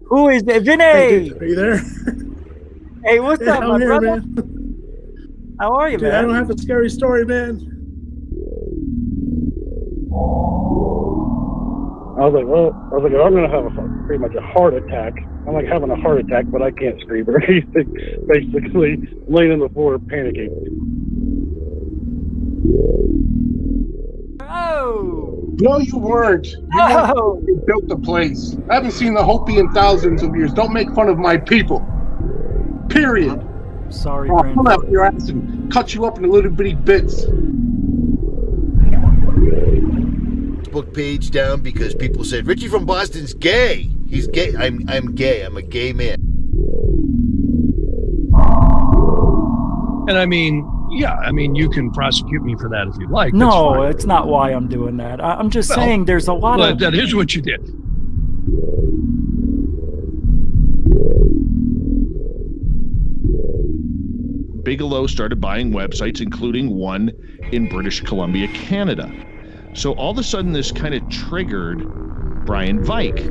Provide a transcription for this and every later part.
Who is it? Hey, Vinny! dude, are you there? Hey, what's Yeah, up, I'm my here, brother? man. How are you, Dude, I man? don't have a scary story, man. I'm gonna have pretty much a heart attack. I'm like having a heart attack, but I can't scream or anything. Basically, laying on the floor, panicking. Oh! No, you weren't. You weren't. Oh! You built the place. I haven't seen the Hopi in thousands of years. Don't make fun of my people. Period. Sorry, I'll come grandfather. after your ass and cut you up into little bitty bits. Facebook page down because people said Richie from Boston's gay. He's gay. I'm gay. I'm a gay man. And I mean, yeah, I mean, you can prosecute me for that if you'd like. No, it's not why I'm doing that. I'm just saying there's a lot But of... that is what you did. Bigelow started buying websites, including one in British Columbia, Canada. So all of a sudden, this kind of triggered Brian Vike.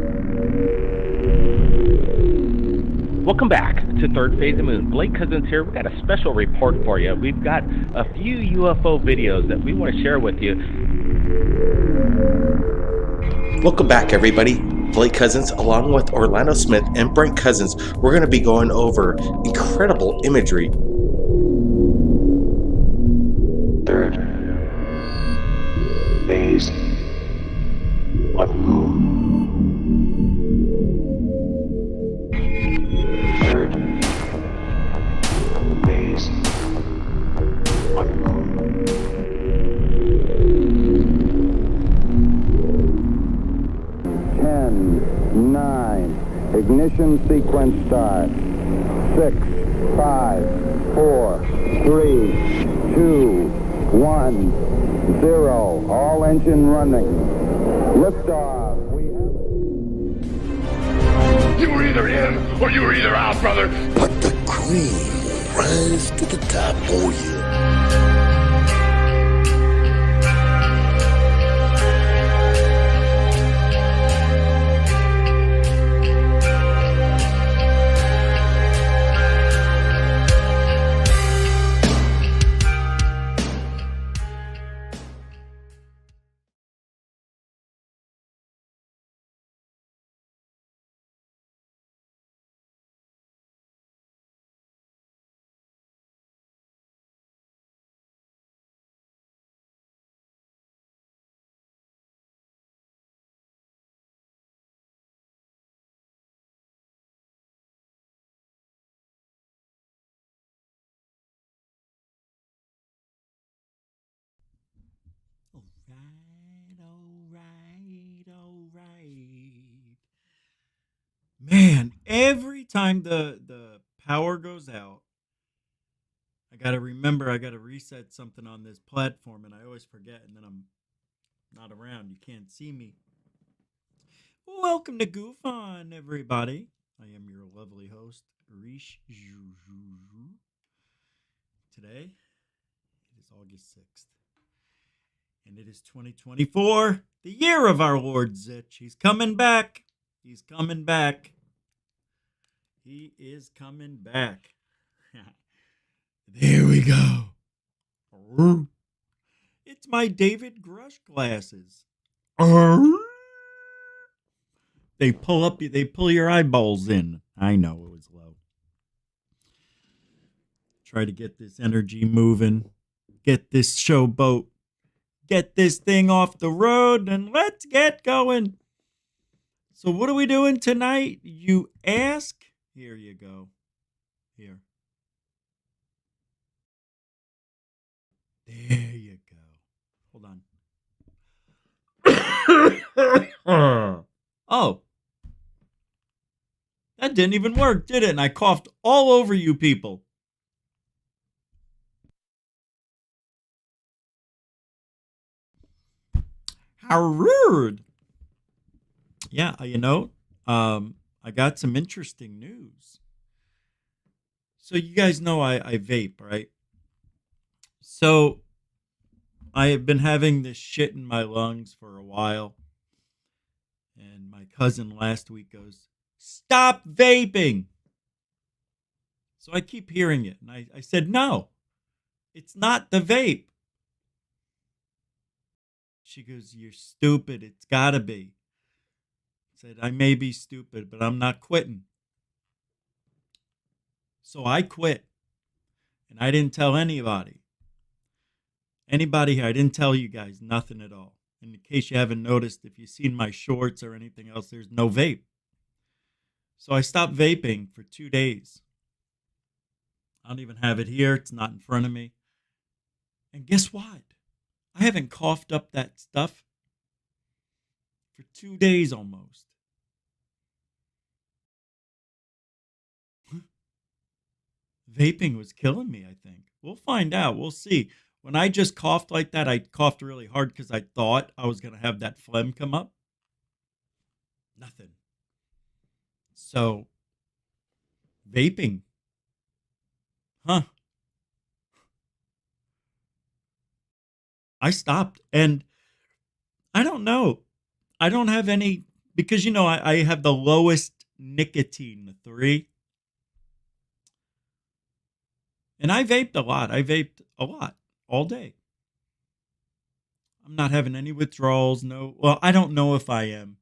Welcome back to Third Phase of Moon. Blake Cousins here. We've got a special report for you. We've got a few UFO videos that we want to share with you. Welcome back, everybody. Blake Cousins, along with Orlando Smith and Brent Cousins, we're going to be going over incredible imagery. Third phase of moon. Third phase of moon. 10, 9, ignition sequence start. 6, 5, 4, 3, 2, 1, 0. All engine running. Liftoff. You were either in or you were either out, brother. But the cream will rise to the top. Oh yeah. All right. Man, every time the power goes out, I got to remember I got to reset something on this platform, and I always forget, and then I'm not around. You can't see me. Welcome to GUFON, everybody. I am your lovely host, Rish Juju. Today, it is August 6th. And it is 2024, the year of our Lord Zitch. He's coming back. He's coming back. He is coming back. There we go. It's my David Grush glasses. They pull your eyeballs in. I know it was low. Try to get this energy moving. Get this showboat. Get this thing off the road and let's get going. So what are we doing tonight? You ask? Here you go. Here. There you go. Hold on. Oh. That didn't even work, did it? And I coughed all over you people. How rude. Yeah, I got some interesting news. So you guys know I vape, right? So I have been having this shit in my lungs for a while. And my cousin last week goes, "Stop vaping." So I keep hearing it. And I said, "No, it's not the vape." She goes, "You're stupid. It's got to be." I said, "I may be stupid, but I'm not quitting." So I quit. And I didn't tell anybody. Anybody here, I didn't tell you guys nothing at all. In case you haven't noticed, if you've seen my shorts or anything else, there's no vape. So I stopped vaping for 2 days. I don't even have it here. It's not in front of me. And guess what? I haven't coughed up that stuff for 2 days almost. Vaping was killing me, I think. We'll find out. We'll see. When I just coughed like that, I coughed really hard because I thought I was going to have that phlegm come up. Nothing. So, vaping. Huh. I stopped. And I don't know. I don't have any, because, I have the lowest nicotine, the 3. And I vaped a lot. I vaped a lot all day. I'm not having any withdrawals. No. Well, I don't know if I am,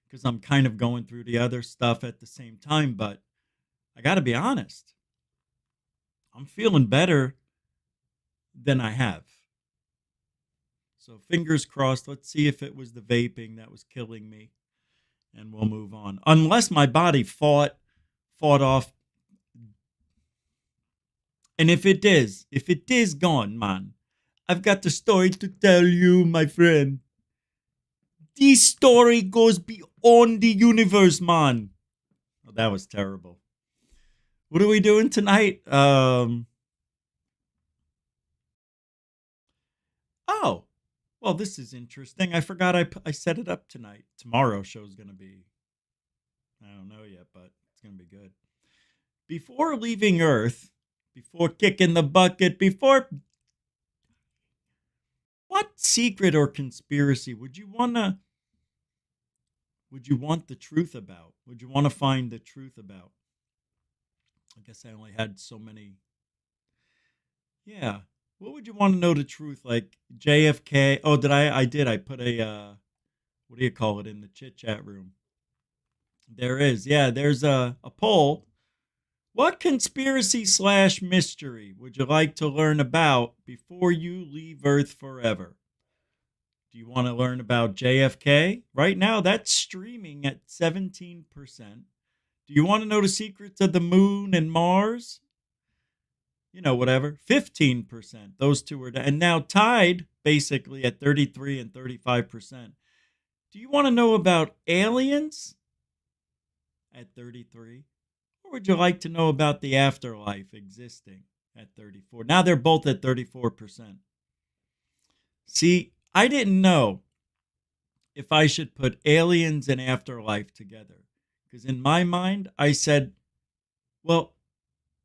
because I'm kind of going through the other stuff at the same time. But I got to be honest. I'm feeling better than I have. So fingers crossed. Let's see if it was the vaping that was killing me. And we'll move on. Unless my body fought off. And if it is gone, man, I've got the story to tell you, my friend. This story goes beyond the universe, man. Oh, that was terrible. What are we doing tonight? Oh, well, this is interesting. I forgot I set it up tonight. Tomorrow's show's going to be, I don't know yet, but it's going to be good. Before leaving Earth, before kicking the bucket, what secret or conspiracy would you want the truth about? Would you want to find the truth about? I guess I only had so many. Yeah. What would you want to know the truth? Like JFK? Oh, I did. I put a, what do you call it, in the chit chat room. There is. Yeah, there's a poll. What conspiracy/mystery would you like to learn about before you leave Earth forever? Do you want to learn about JFK? Right now, that's streaming at 17%. Do you want to know the secrets of the moon and Mars? Whatever. 15%. Those two are down. And now tied, basically, at 33 and 35%. Do you want to know about aliens? At 33. Or would you like to know about the afterlife existing at 34? Now they're both at 34%. See, I didn't know if I should put aliens and afterlife together. Because in my mind, I said, well,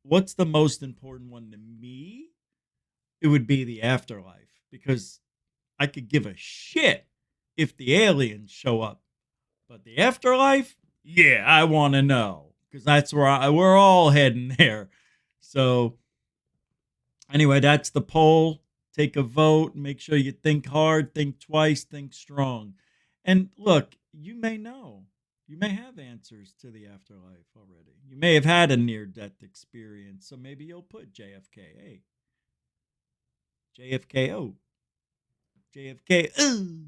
what's the most important one to me? It would be the afterlife. Because I could give a shit if the aliens show up. But the afterlife? Yeah, I want to know. Because that's where we're all heading there. So, anyway, that's the poll. Take a vote. Make sure you think hard, think twice, think strong. And look, you may know. You may have answers to the afterlife already. You may have had a near-death experience. So maybe you'll put JFK. Hey. JFK. Oh. JFK.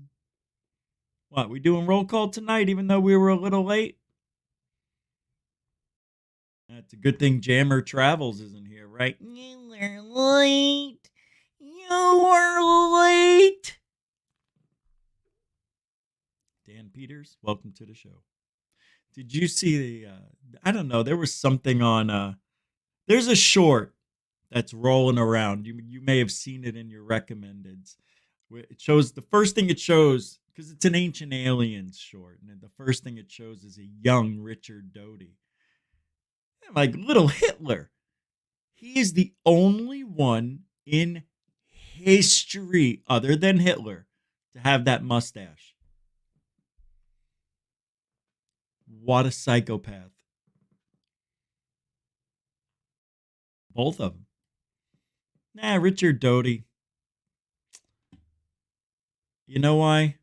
What, we doing roll call tonight even though we were a little late? That's a good thing Jammer Travels isn't here, right? You were late. You were late. Dan Peters, welcome to the show. Did you see I don't know, there was something on, there's a short that's rolling around. You may have seen it in your recommendeds. It shows, the first thing it shows, because it's an Ancient Aliens short, and the first thing it shows is a young Richard Doty. Like little Hitler. He is the only one in history other than Hitler to have that mustache. What a psychopath. Both of them. Nah, Richard Doty. You know why?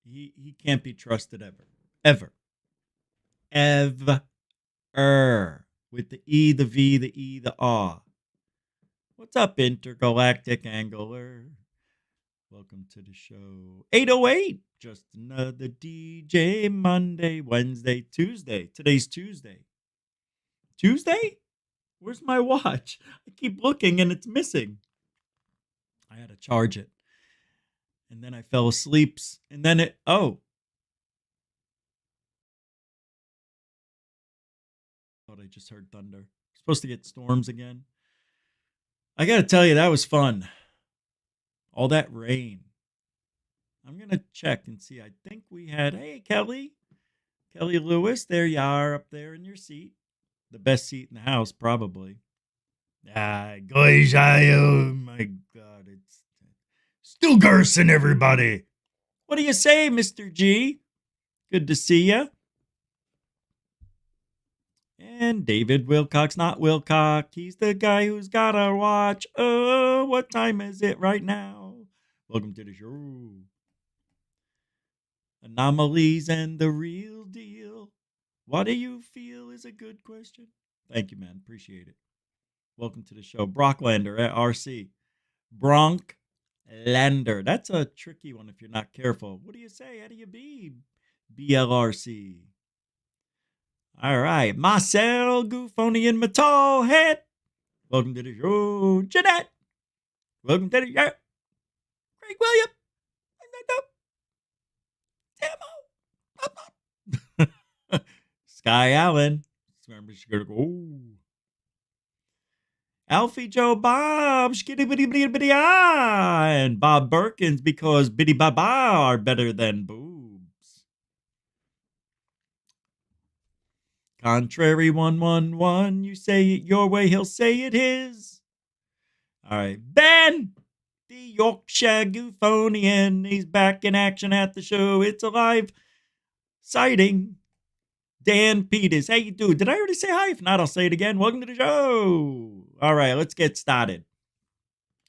He can't be trusted ever. Ever. Ever. With the E, the V, the E, the A. What's up, intergalactic angler? Welcome to the show. 808. Just another DJ. Monday, Wednesday, Tuesday. Today's Tuesday. Tuesday? Where's my watch? I keep looking and it's missing. I had to charge it. And then I fell asleep. And then thought I just heard thunder. Supposed to get storms again. I got to tell you, that was fun. All that rain. I'm going to check and see. I think we had, hey, Kelly Lewis, there you are up there in your seat. The best seat in the house, probably. Guys, oh my God, it's still Gerson, everybody. What do you say, Mr. G? Good to see you. And David Wilcox, not Wilcox. He's the guy who's got a watch. Oh, what time is it right now? Welcome to the show. Anomalies and the real deal. What do you feel is a good question? Thank you, man. Appreciate it. Welcome to the show. Brocklander at RC. Bronklander. That's a tricky one if you're not careful. What do you say? How do you be? BLRC. All right. Marcel Gufonian Metal Head. Welcome to the show. Jeanette. Welcome to the show. Craig William. Sky Allen. Alfie Joe Bob. And Bob Birkins because Biddy Baba are better than boobs. Contrary 111. You say it your way, he'll say it his. All right. Ben. The Yorkshire Gufonian. He's back in action at the show. It's a live sighting. Dan Peters. How you doing? Did I already say hi? If not, I'll say it again. Welcome to the show. All right, let's get started.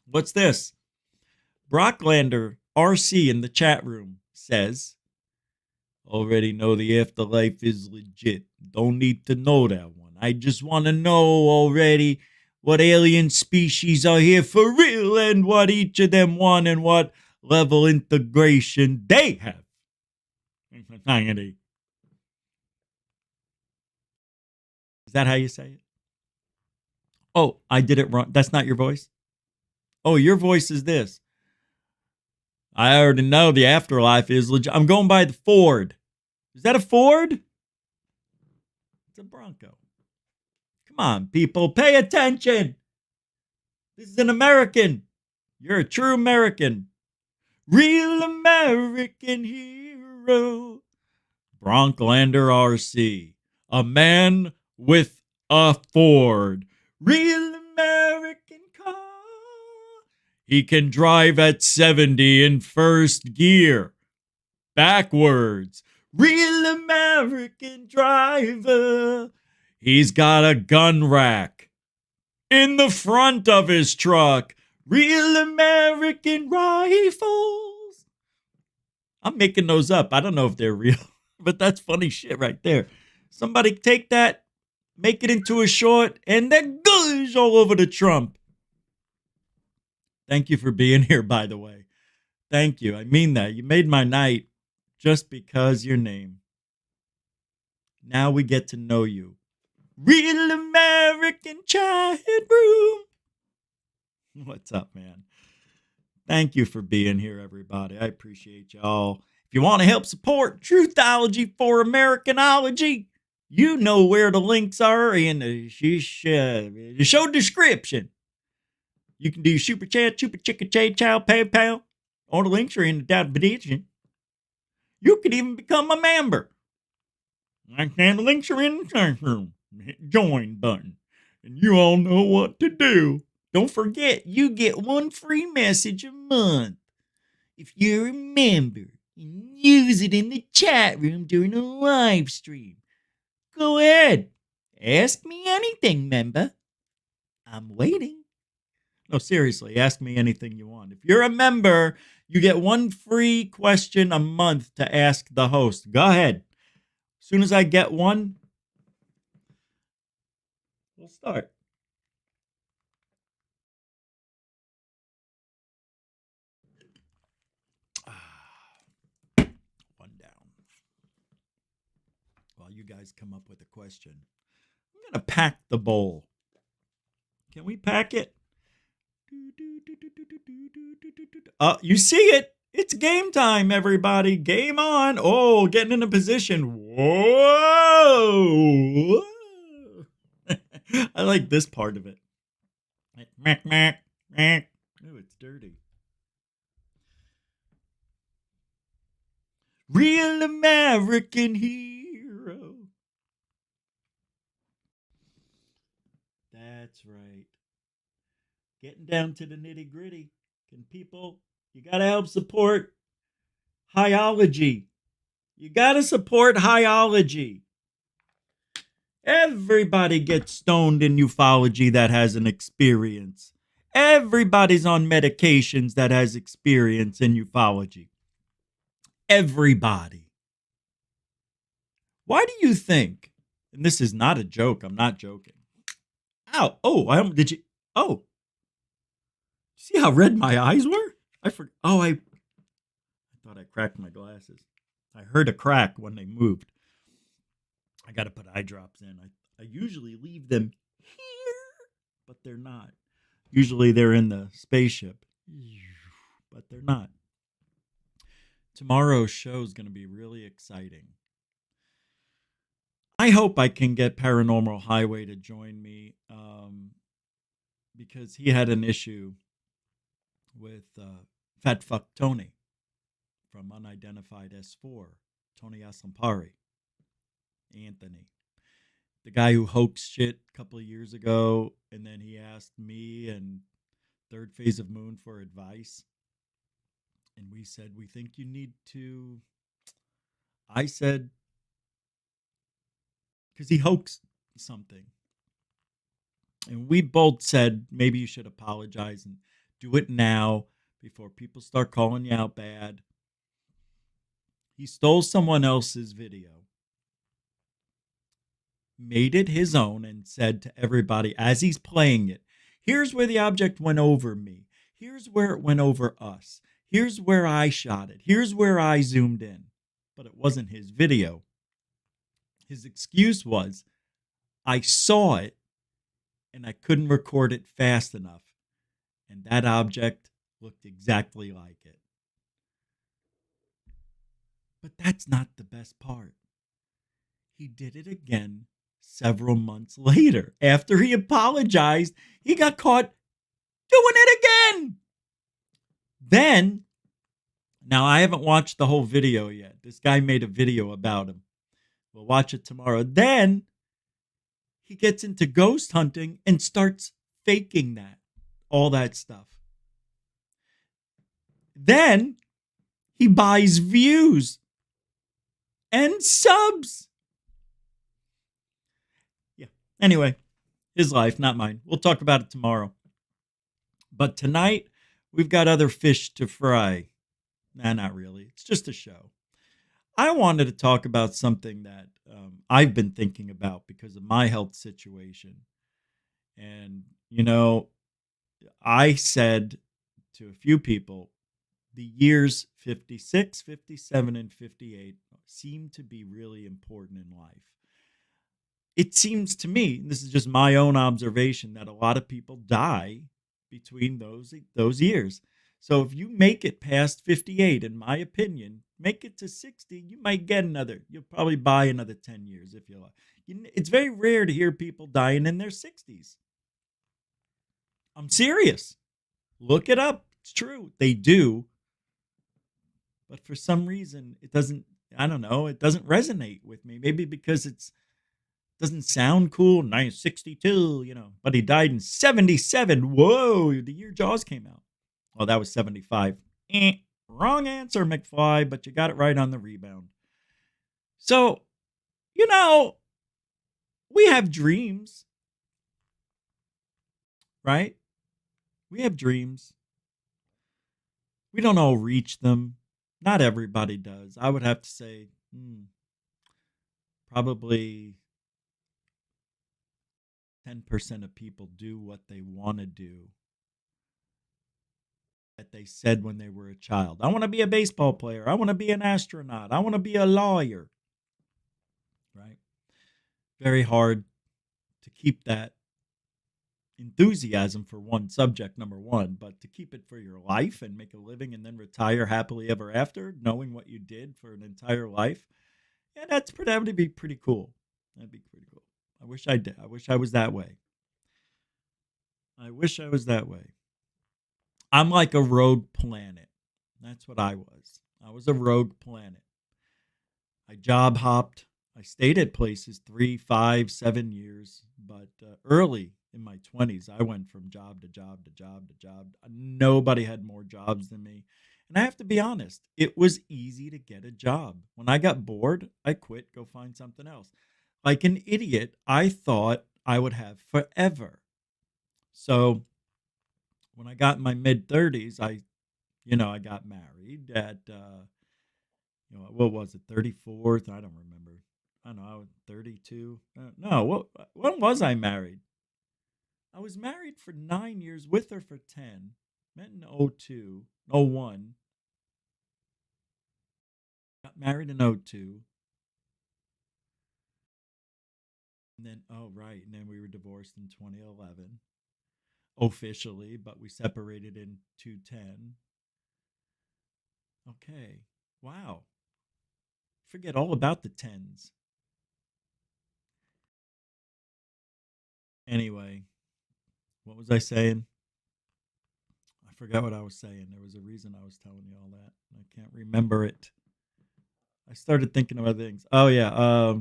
What's this? Brocklander RC in the chat room says, already know the afterlife is legit. Don't need to know that one. I just want to know already what alien species are here for real and what each of them want and what level integration they have. Is that how you say it? Oh, I did it wrong. That's not your voice? Oh, your voice is this. I already know the afterlife is legit. I'm going by the Ford. Is that a Ford? It's a Bronco. Come on, people. Pay attention. This is an American. You're a true American. Real American hero. Bronklander RC. A man with a Ford. Real American car. He can drive at 70 in first gear. Backwards. Real American driver. He's got a gun rack in the front of his truck. Real American rifles. I'm making those up. I don't know if they're real, but that's funny shit right there. Somebody take that, make it into a short, and then goes all over the Trump. Thank you for being here, by the way. Thank you. I mean that. You made my night just because your name. Now we get to know you. Real American chat room. What's up, man? Thank you for being here, everybody. I appreciate y'all. If you want to help support Truthology for Americanology, you know where the links are in the show description. You can do super chat, super chicken, chow, PayPal. All the links are in the description. You can even become a member. And the links are in the chat room. Hit join button. And you all know what to do. Don't forget, you get one free message a month if you're a member and use it in the chat room during a live stream. Go ahead. Ask me anything, member. I'm waiting. No, seriously, ask me anything you want. If you're a member, you get one free question a month to ask the host. Go ahead. As soon as I get one, we'll start. One down. While you guys come up with a question, I'm going to pack the bowl. Can we pack it? You see it. It's game time, everybody. Game on. Oh, getting in a position. Whoa. I like this part of it. Mac, mac, mac. Oh, it's dirty. Real American hero. That's right. Getting down to the nitty gritty. Can people, you got to help support Highology. You got to support Highology. Everybody gets stoned in ufology that has an experience. Everybody's on medications that has experience in ufology. Everybody. Why do you think, and this is not a joke, I'm not joking. Ow. Oh, did you? Oh. See how red my eyes were? I thought I cracked my glasses. I heard a crack when they moved. I got to put eye drops in. I usually leave them here, but they're not. Usually they're in the spaceship, but they're not. Tomorrow's show is going to be really exciting. I hope I can get Paranormal Highway to join me because he had an issue with Fat Fuck Tony from Unidentified S4, Tony Asampari, Anthony, the guy who hoaxed shit a couple of years ago, and then he asked me and Third Phase of Moon for advice. And we said, we think you need to, I said, because he hoaxed something. And we both said, maybe you should apologize and do it now before people start calling you out bad. He stole someone else's video, made it his own, and said to everybody as he's playing it, here's where the object went over me. Here's where it went over us. Here's where I shot it. Here's where I zoomed in. But it wasn't his video. His excuse was, I saw it and I couldn't record it fast enough. And that object looked exactly like it. But that's not the best part. He did it again several months later. After he apologized, he got caught doing it again. Then, now I haven't watched the whole video yet. This guy made a video about him. We'll watch it tomorrow. Then, he gets into ghost hunting and starts faking that. All that stuff. Then, he buys views and subs. Yeah. Anyway, his life, not mine. We'll talk about it tomorrow. But tonight, we've got other fish to fry. Nah, not really. It's just a show. I wanted to talk about something that I've been thinking about because of my health situation. And, you know, I said to a few people, the years 56, 57, and 58 seem to be really important in life. It seems to me, and this is just my own observation, that a lot of people die between those years. So if you make it past 58, in my opinion, make it to 60, you might get you'll probably buy another 10 years if you like. It's very rare to hear people dying in their 60s. I'm serious. Look it up. It's true. They do. But for some reason, it doesn't resonate with me. Maybe because it Doesn't sound cool. 1962, but he died in 77. Whoa, the year Jaws came out. Oh, that was 75. Wrong answer, McFly, but you got it right on the rebound. So, we have dreams, right? We have dreams. We don't all reach them. Not everybody does. I would have to say, probably 10% of people do what they want to do that they said when they were a child. I want to be a baseball player. I want to be an astronaut. I want to be a lawyer. Right? Very hard to keep that enthusiasm for one subject, number one, but to keep it for your life and make a living and then retire happily ever after, knowing what you did for an entire life. Yeah, that would be pretty cool. That'd be pretty cool. I wish I did. I wish I was that way. I wish I was that way. I'm like a rogue planet. That's what I was. I was a rogue planet. I job hopped. I stayed at places 3, 5, 7 years, but early in my 20s, I went from job to job to job to job. Nobody had more jobs than me. And I have to be honest, it was easy to get a job. When I got bored, I quit, go find something else. Like an idiot, I thought I would have forever. So when I got in my mid-30s, I got married at, what was it, 34th? I don't remember. I don't know, I was 32. When was I married? I was married for 9 years, with her for 10. Met in 02, 01. Got married in 02. And then, and then we were divorced in 2011. Officially, but we separated in 2010. Okay. Wow. Forget all about the 10s. Anyway, what was I saying? I forgot what I was saying. There was a reason I was telling you all that. I can't remember it. I started thinking about things. Oh, yeah.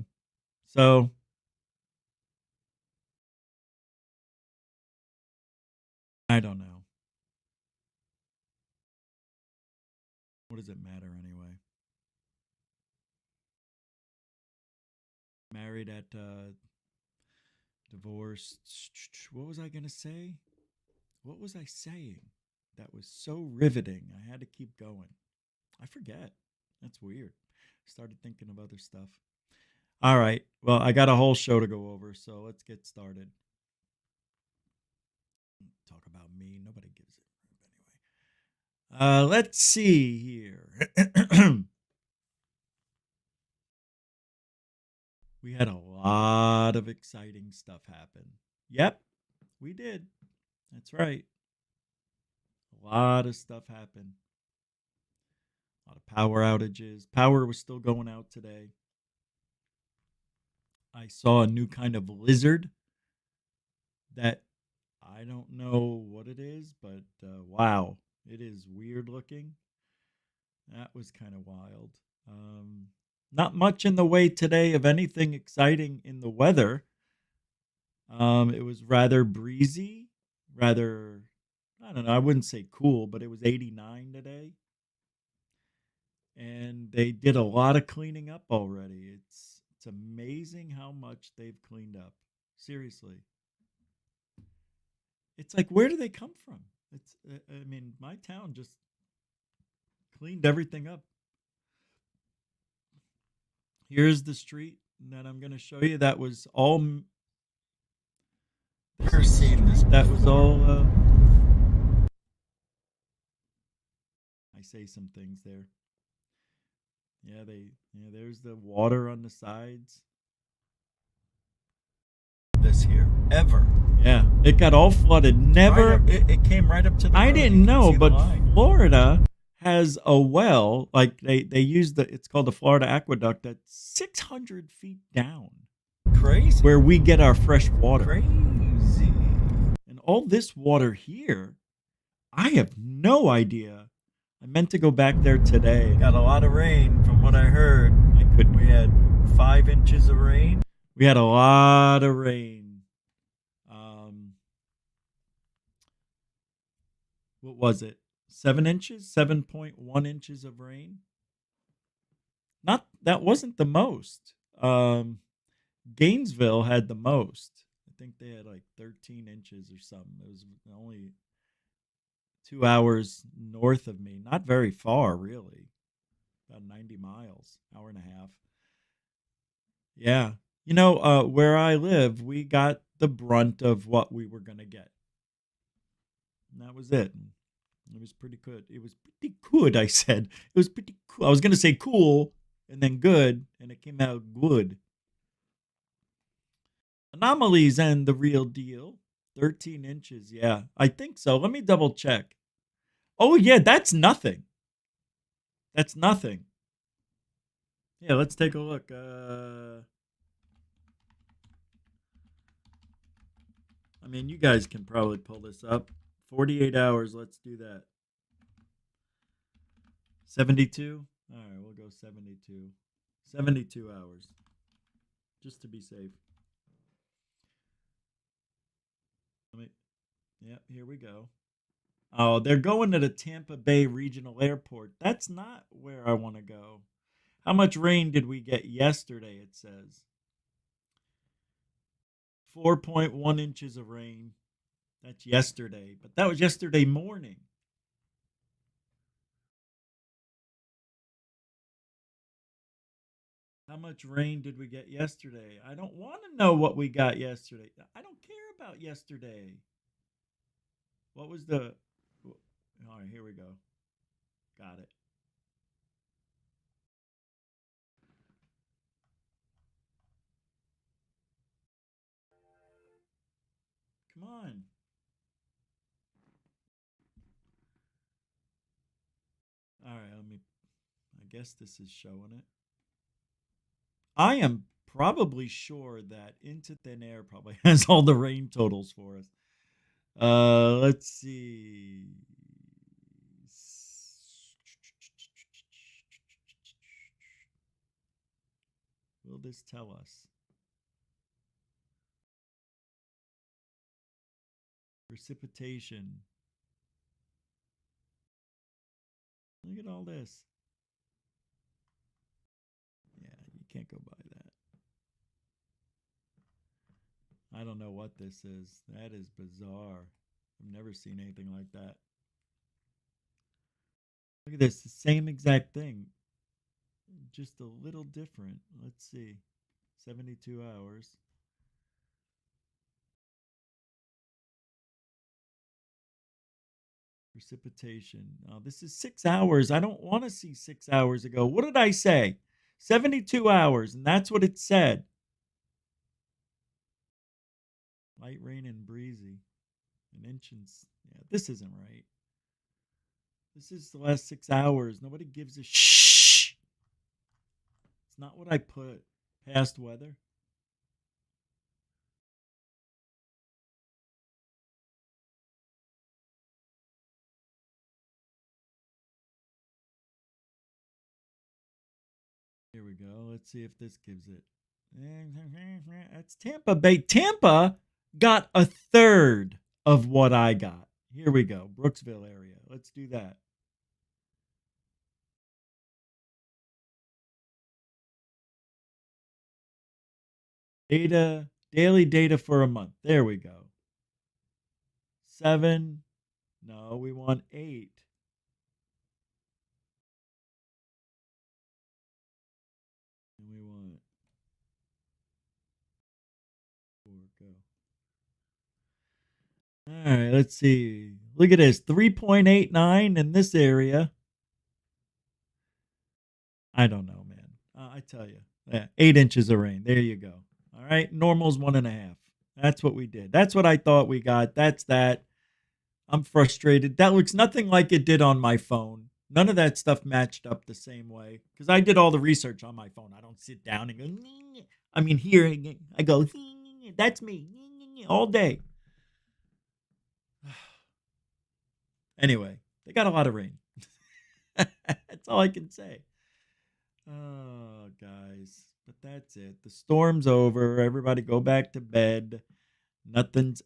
So I don't know. What does it matter anyway? Married at divorced. What was I going to say? What was I saying? That was so riveting. I had to keep going. I forget. That's weird. Started thinking of other stuff. All right. Well, I got a whole show to go over, so let's get started. Talk about me. Nobody gives it. Anyway. Let's see here. We had a lot of exciting stuff happen. Yep, we did. That's right. A lot of stuff happened. A lot of power outages. Power was still going out today. I saw a new kind of lizard that I don't know what it is, but wow, it is weird looking. That was kind of wild. Not much in the way today of anything exciting in the weather. It was rather breezy, rather, I don't know, I wouldn't say cool, but it was 89 today. And they did a lot of cleaning up already. It's amazing how much they've cleaned up. Seriously. It's like, where do they come from? I mean, my town just cleaned everything up. Here's the street that I'm going to show you. That was all. Never seen this. That was all. I say some things there. Yeah, there's the water on the sides. This here ever. Yeah, it got all flooded. Never. Right it came right up to the. I road. didn't know, but Florida has a well, like they use it's called the Florida Aqueduct, that's 600 feet down. Crazy. Where we get our fresh water. Crazy. And all this water here, I have no idea. I meant to go back there today. Got a lot of rain from what I heard. We had 5 inches of rain. We had a lot of rain. What was it? 7 inches? 7.1 inches of rain? Not that wasn't the most. Gainesville had the most. I think they had like 13 inches or something. It was only 2 hours north of me. Not very far, really. About 90 miles, hour and a half. Yeah. Where I live, we got the brunt of what we were going to get. And that was it. It was pretty good. It was pretty good, I said. It was pretty cool. I was going to say cool and then good, and it came out good. Anomalies and the real deal. 13 inches. Yeah, I think so. Let me double check. Oh, yeah, that's nothing. That's nothing. Yeah, let's take a look. I mean, you guys can probably pull this up. 48 hours. Let's do that. 72? All right, we'll go 72. 72 hours. Just to be safe. Yep, here we go. Oh, they're going to the Tampa Bay Regional Airport. That's not where I want to go. How much rain did we get yesterday, it says? 4.1 inches of rain. That's yesterday, but that was yesterday morning. How much rain did we get yesterday? I don't want to know what we got yesterday. I don't care about yesterday. What was the... All right, here we go. Got it. Come on. All right, I guess this is showing it. I am probably sure that Into Thin Air probably has all the rain totals for us. Let's see. Will this tell us? Precipitation. Look at all this. Yeah, you can't go by that. I don't know what this is. That is bizarre. I've never seen anything like that. Look at this. The same exact thing. Just a little different. Let's see. 72 hours. Precipitation. Oh, this is 6 hours. I don't want to see 6 hours ago. What did I say? 72 hours, and that's what it said. Light rain and breezy. An inch and... Yeah, this isn't right. This is the last 6 hours. Nobody gives a shh. It's not what I put. Past weather. Here we go. Let's see if this gives it. That's Tampa Bay. Tampa got a third of what I got. Here we go. Brooksville area. Let's do that. Data, daily data for a month. There we go. 7. No, we want 8. And we want 4. Go. All right, let's see. Look at this. 3.89 in this area. I don't know, man. I tell you. Yeah, 8 inches of rain. There you go. All right. Normal's 1.5. That's what we did. That's what I thought we got. That's that. I'm frustrated. That looks nothing like it did on my phone. None of that stuff matched up the same way. Because I did all the research on my phone. I don't sit down and go, I mean, here I go, that's me, all day. Anyway, they got a lot of rain. That's all I can say. Oh, guys. But that's it. The storm's over. Everybody go back to bed. Nothing's.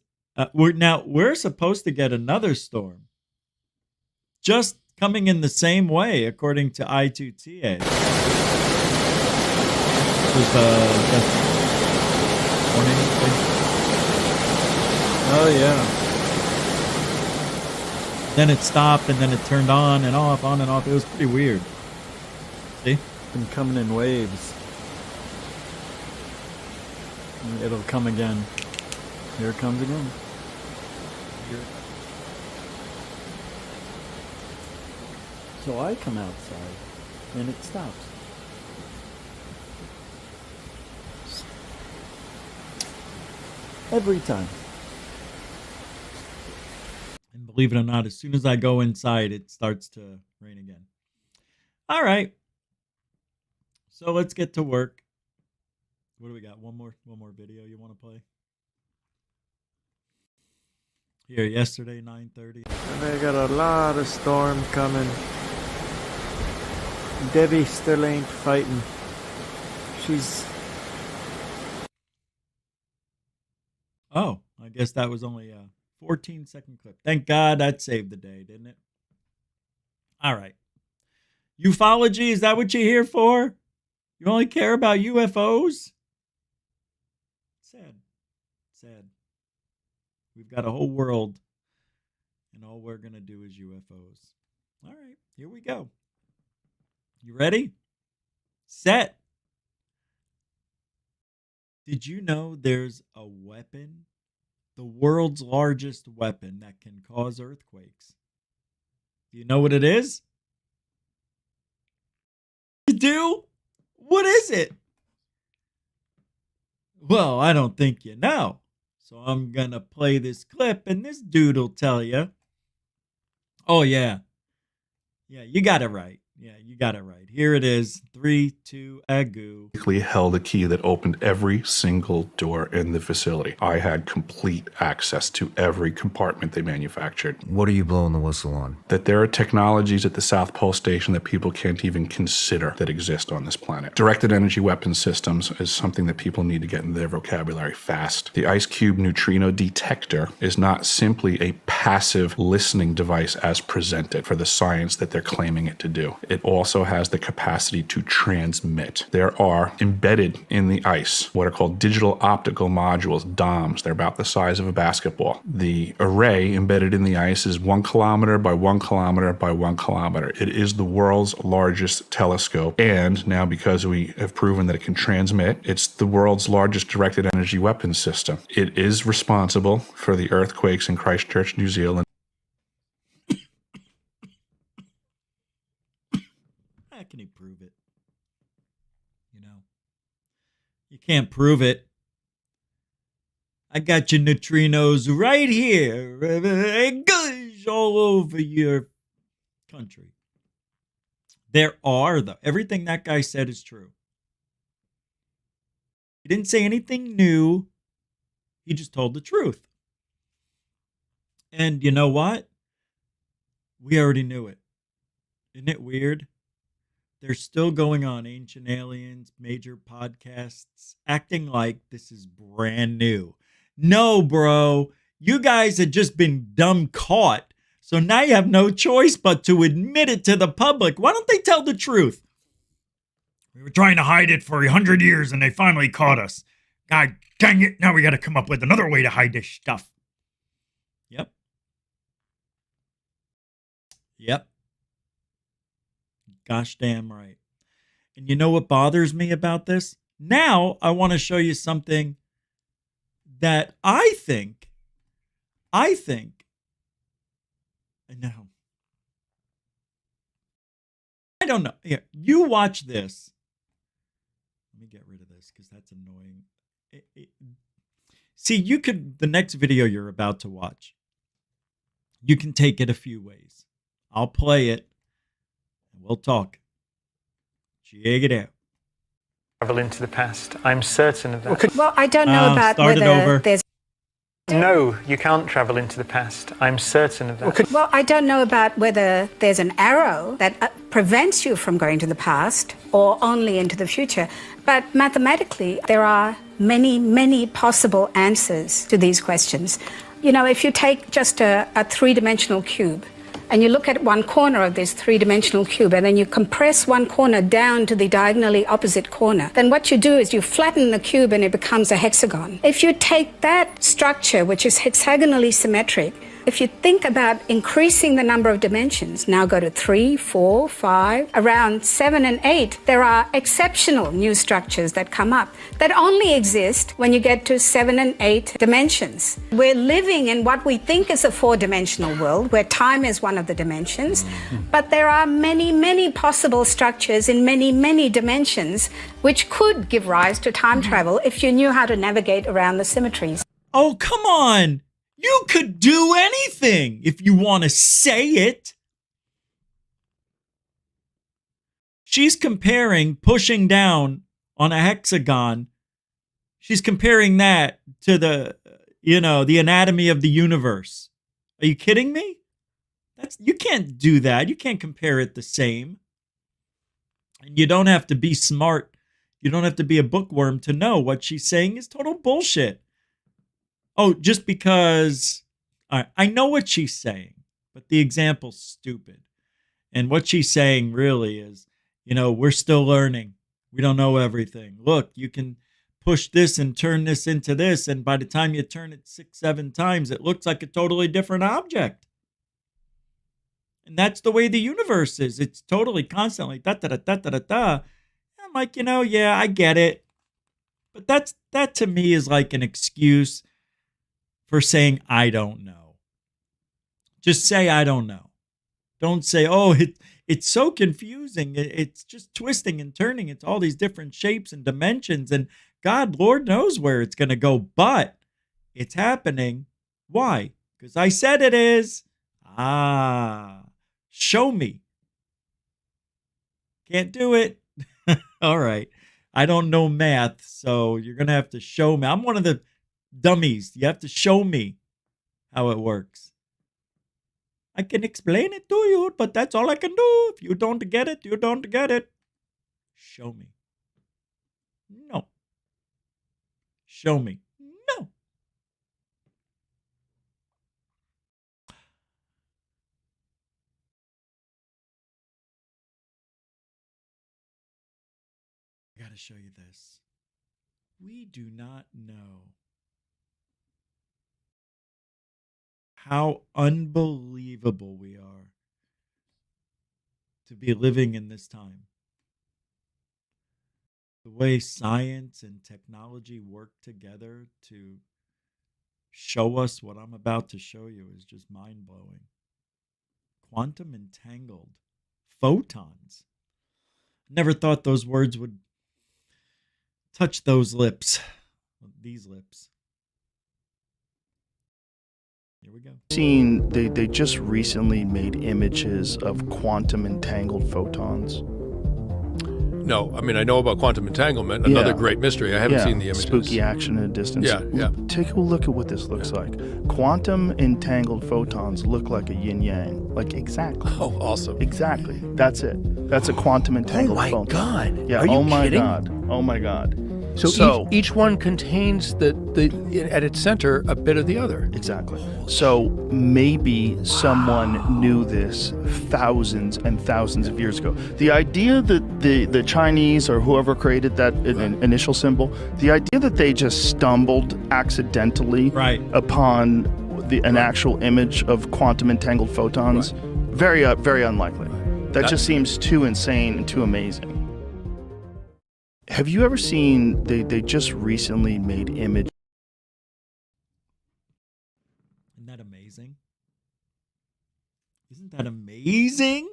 We're supposed to get another storm. Just coming in the same way, according to I2TA. Was morning thing. Oh yeah. Then it stopped and then it turned on and off, on and off. It was pretty weird. See? Been coming in waves. And it'll come again. Here it comes again. Here. So I come outside and it stops. Every time. And believe it or not, as soon as I go inside, it starts to rain again. All right. So let's get to work. What do we got? One more video you want to play? Here, yesterday, 9:30. And they got a lot of storm coming. Debbie still ain't fighting. She's... Oh, I guess that was only a 14-second clip. Thank God that saved the day, didn't it? All right. Ufology, is that what you're here for? You only care about UFOs? Sad. Sad. We've got a whole world, and all we're going to do is UFOs. All right, here we go. You ready? Set. Did you know there's a weapon, the world's largest weapon that can cause earthquakes? Do you know what it is? You do? What is it? Well, I don't think you know. So I'm going to play this clip and this dude will tell you. Oh, yeah. Yeah, you got it right. Yeah, you got it right. Here it is. 3, 2, agoo. Held a key that opened every single door in the facility. I had complete access to every compartment they manufactured. What are you blowing the whistle on? That there are technologies at the South Pole Station that people can't even consider that exist on this planet. Directed energy weapon systems is something that people need to get in their vocabulary fast. The Ice Cube neutrino detector is not simply a passive listening device as presented for the science that they're claiming it to do. It also has the capacity to transmit. There are embedded in the ice what are called digital optical modules, DOMs. They're about the size of a basketball. The array embedded in the ice is 1 kilometer by 1 kilometer by 1 kilometer. It is the world's largest telescope. And now, because we have proven that it can transmit, it's the world's largest directed energy weapons system. It is responsible for the earthquakes in Christchurch, New Zealand. How can he prove it? You know, you can't prove it. I got your neutrinos right here. Gush all over your country. There are, though. Everything that guy said is true. He didn't say anything new. He just told the truth. And you know what? We already knew it. Isn't it weird? They're still going on Ancient Aliens, major podcasts, acting like this is brand new. No, bro. You guys had just been dumb caught. So now you have no choice but to admit it to the public. Why don't they tell the truth? We were trying to hide it for 100 years and they finally caught us. God dang it. Now we got to come up with another way to hide this stuff. Yep. Yep. Gosh damn right. And you know what bothers me about this? Now I want to show you something that I think, no. I don't know. Here, you watch this. Let me get rid of this because that's annoying. See, you could, the next video you're about to watch, you can take it a few ways. I'll play it. We'll talk. Check it out. Travel into the past. I'm certain of that. Well, I don't know about whether there's No, you can't travel into the past. I'm certain of that. Well, I don't know about whether there's an arrow that prevents you from going to the past or only into the future. But mathematically, there are many, many possible answers to these questions. You know, if you take just a three-dimensional cube, and you look at one corner of this three-dimensional cube, and then you compress one corner down to the diagonally opposite corner, then what you do is you flatten the cube and it becomes a hexagon. If you take that structure, which is hexagonally symmetric, if you think about increasing the number of dimensions, now go to 3, 4, 5, around 7 and 8, there are exceptional new structures that come up that only exist when you get to 7 and 8 dimensions. We're living in what we think is a 4-dimensional world, where time is one of the dimensions, but there are many, many possible structures in many, many dimensions which could give rise to time travel if you knew how to navigate around the symmetries. Oh, come on. You could do anything if you want to say it. She's comparing pushing down on a hexagon. She's comparing that to the anatomy of the universe. Are you kidding me? You can't do that. You can't compare it the same. And you don't have to be smart. You don't have to be a bookworm to know what she's saying is total bullshit. Oh, just because I know what she's saying, but the example's stupid. And what she's saying really is, we're still learning. We don't know everything. Look, you can push this and turn this into this, and by the time you turn it 6, 7 times, it looks like a totally different object. And that's the way the universe is. It's totally constantly da-da-da-da-da-da. I'm like, yeah, I get it. But that to me is like an excuse for saying, I don't know. Just say, I don't know. Don't say, oh, it's so confusing. It's just twisting and turning. It's all these different shapes and dimensions. And God, Lord knows where it's going to go. But it's happening. Why? Because I said it is. Show me. Can't do it. All right. I don't know math, so you're going to have to show me. I'm one of the dummies. You have to show me how it works. I can explain it to you, but that's all I can do. If you don't get it, you don't get it. Show me. No. Show me. No. I got to show you this. We do not know how unbelievable we are to be living in this time. The way science and technology work together to show us what I'm about to show you is just mind-blowing. Quantum entangled photons. Never thought those words would touch those lips, these lips. Here we go. They just recently made images of quantum entangled photons. No, I mean, I know about quantum entanglement, another great mystery. I haven't seen the images. Spooky action at a distance. Yeah. Take a look at what this looks like. Quantum entangled photons look like a yin-yang. Like, exactly. Oh, awesome. Exactly. That's it. That's a quantum entangled photon. Oh, my God. Yeah, Are you kidding? Oh, my God. So each one contains at its center a bit of the other. Exactly. So maybe someone knew this thousands and thousands of years ago. The idea that the Chinese or whoever created that initial symbol, the idea that they just stumbled accidentally upon an actual image of quantum entangled photons, very unlikely. That just seems too insane and too amazing. Have you ever seen, they just recently made images. Isn't that amazing? Isn't that amazing?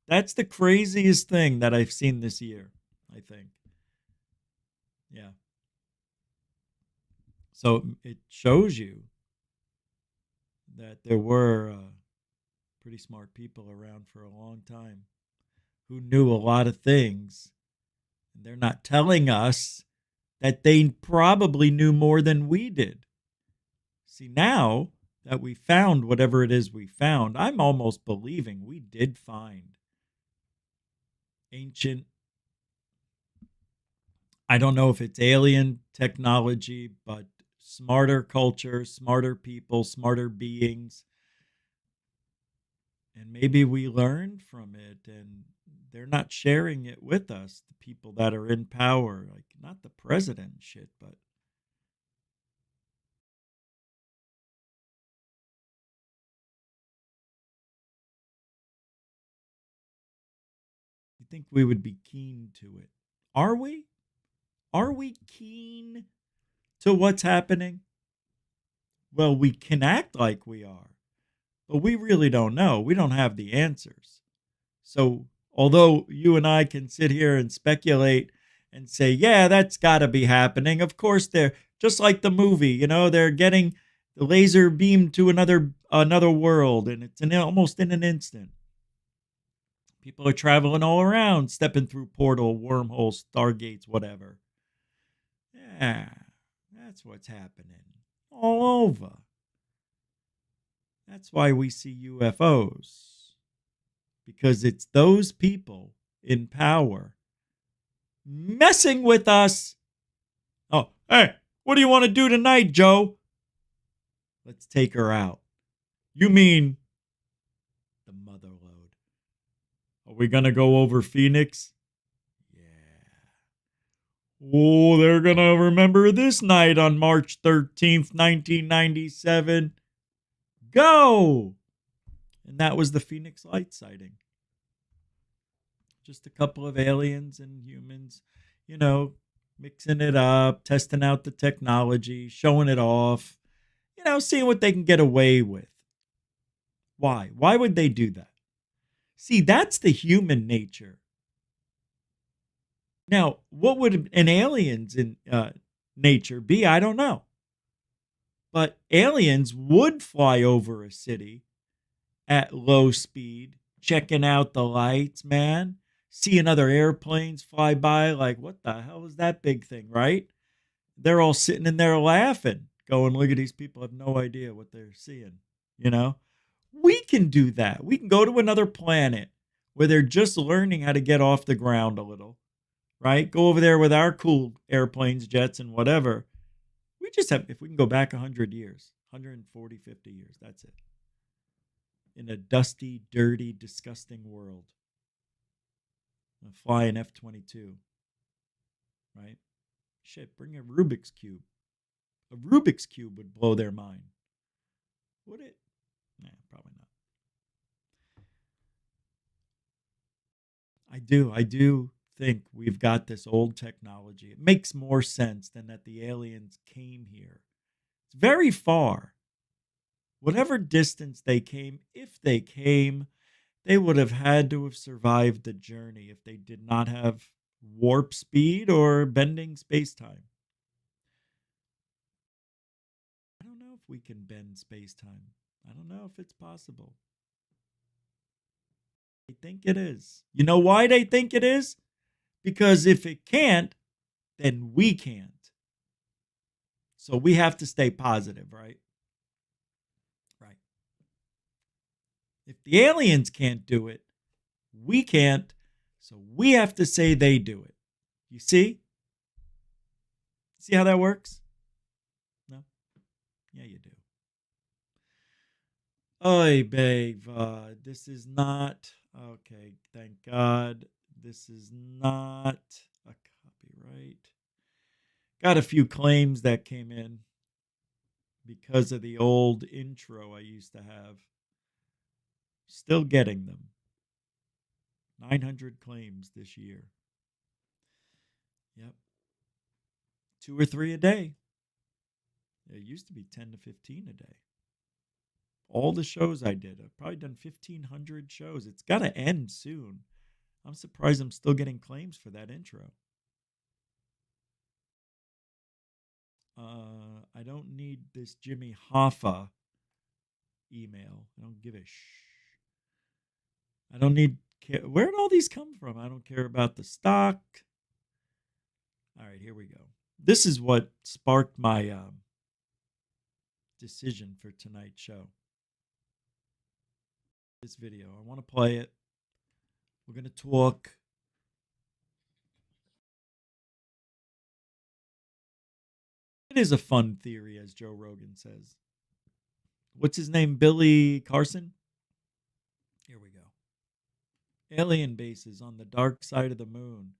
That's the craziest thing that I've seen this year, I think. Yeah. So it shows you that there were pretty smart people around for a long time who knew a lot of things. They're not telling us that they probably knew more than we did. See, now that we found whatever it is we found, I'm almost believing we did find ancient, I don't know if it's alien technology, but smarter culture, smarter people, smarter beings. And maybe we learned from it and they're not sharing it with us, the people that are in power, like not the president and shit, but you think we would be keen to it. Are we? Are we keen to what's happening? Well, we can act like we are, but we really don't know. We don't have the answers. So, although you and I can sit here and speculate and say, yeah, that's got to be happening. Of course, they're just like the movie, they're getting the laser beam to another world, and it's almost in an instant. People are traveling all around, stepping through portal, wormholes, stargates, whatever. Yeah, that's what's happening all over. That's why we see UFOs. Because it's those people in power messing with us. Oh, hey, what do you want to do tonight, Joe? Let's take her out. You mean the mother lode. Are we going to go over Phoenix? Oh, they're going to remember this night on March 13th, 1997. Go! And that was the Phoenix Light sighting. Just a couple of aliens and humans, mixing it up, testing out the technology, showing it off, seeing what they can get away with. Why? Why would they do that? See, that's the human nature. Now, what would an alien's in nature be? I don't know. But aliens would fly over a city at low speed, checking out the lights, man. Seeing other airplanes fly by, like, what the hell is that big thing, right? They're all sitting in there laughing, going, look at these people, have no idea what they're seeing, We can do that. We can go to another planet where they're just learning how to get off the ground a little, right? Go over there with our cool airplanes, jets, and whatever. We just have, if we can go back 100 years, 140, 50 years, that's it. In a dusty, dirty, disgusting world. Fly an F-22, right? Shit, bring a Rubik's Cube. A Rubik's Cube would blow their mind. Would it? Nah, probably not. I do think we've got this old technology. It makes more sense than that the aliens came here. It's very far. Whatever distance they came, if they came, they would have had to have survived the journey if they did not have warp speed or bending space-time. I don't know if we can bend space-time. I don't know if it's possible. They think it is. You know why they think it is? Because if it can't, then we can't. So we have to stay positive, right? Right. If the aliens can't do it, we can't. So we have to say they do it. You see? See how that works? No? Yeah, you do. Oy, babe. This is not... Okay, thank God. This is not a copyright. Got a few claims that came in because of the old intro I used to have. Still getting them. 900 claims this year. Yep. 2 or 3 a day. It used to be 10 to 15 a day. All the shows I did. I've probably done 1,500 shows. It's got to end soon. I'm surprised I'm still getting claims for that intro. I don't need this Jimmy Hoffa email. I don't give a I don't need... Where did all these come from? I don't care about the stock. All right, here we go. This is what sparked my decision for tonight's show. This video. I want to play it. We're going to talk. It is a fun theory, as Joe Rogan says. What's his name? Billy Carson? Here we go. Alien bases on the dark side of the moon.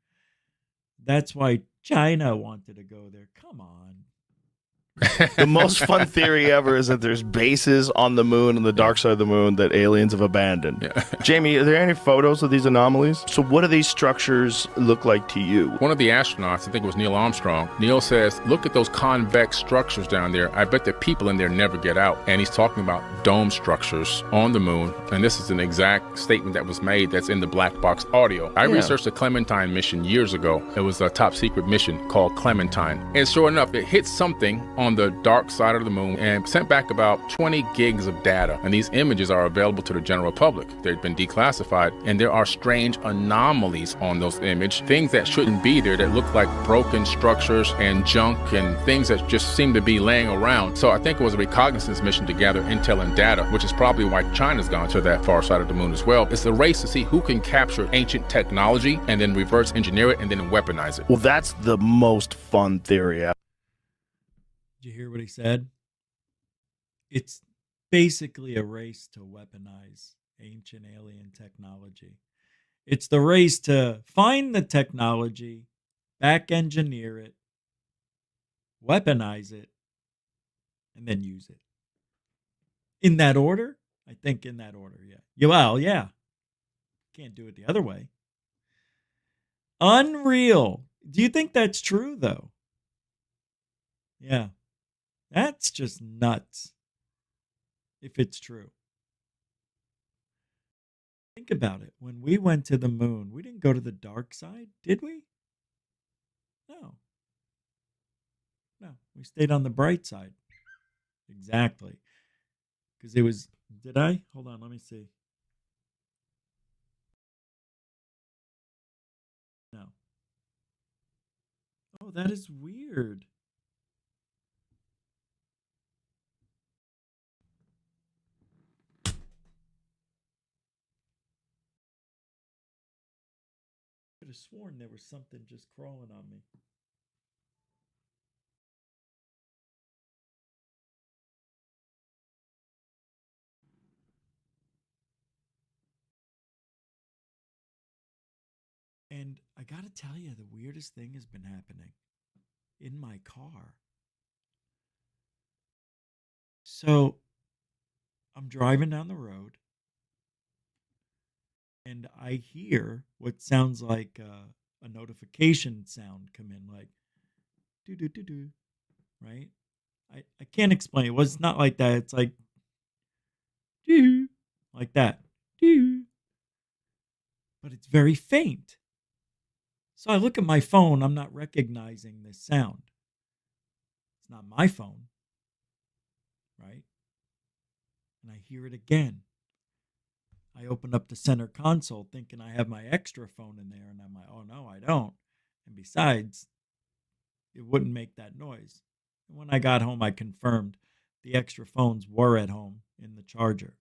That's why China wanted to go there. Come on. The most fun theory ever is that there's bases on the moon and the dark side of the moon that aliens have abandoned. Yeah. Jamie, are there any photos of these anomalies? So what do these structures look like to you? One of the astronauts, I think it was Neil Armstrong, Neil says, look at those convex structures down there. I bet the people in there never get out. And he's talking about dome structures on the moon. And this is an exact statement that was made that's in the black box audio. I researched the Clementine mission years ago. It was a top secret mission called Clementine. And sure enough, it hit something on the dark side of the moon and sent back about 20 gigs of data. And these images are available to the general public. They've been declassified, and there are strange anomalies on those images, things that shouldn't be there that look like broken structures and junk and things that just seem to be laying around. So I think it was a reconnaissance mission to gather intel and data, which is probably why China's gone to that far side of the moon as well. It's a race to see who can capture ancient technology and then reverse engineer it and then weaponize it. Well, that's the most fun theory ever. Did you hear what he said? It's basically a race to weaponize ancient alien technology. It's the race to find the technology, back engineer it, weaponize it, and then use it. In that order? I think in that order, yeah. Well, yeah. Can't do it the other way. Unreal. Do you think that's true, though? Yeah. That's just nuts. If it's true. Think about it. When we went to the moon, we didn't go to the dark side, did we? No. No, we stayed on the bright side. Exactly. Because it was, did I? Hold on, let me see. No. Oh, that is weird. I could have sworn there was something just crawling on me. And I gotta tell you, the weirdest thing has been happening in my car. So I'm driving down the road and I hear what sounds like a notification sound come in, like do do do do, right? I can't explain. It was not like that. It's like do, like that, do, but it's very faint. So I look at my phone. I'm not recognizing this sound. It's not my phone, right? And I hear it again. I open up the center console thinking I have my extra phone in there, and I'm like, oh no, I don't. And besides, it wouldn't make that noise. And when I got home, I confirmed the extra phones were at home in the charger.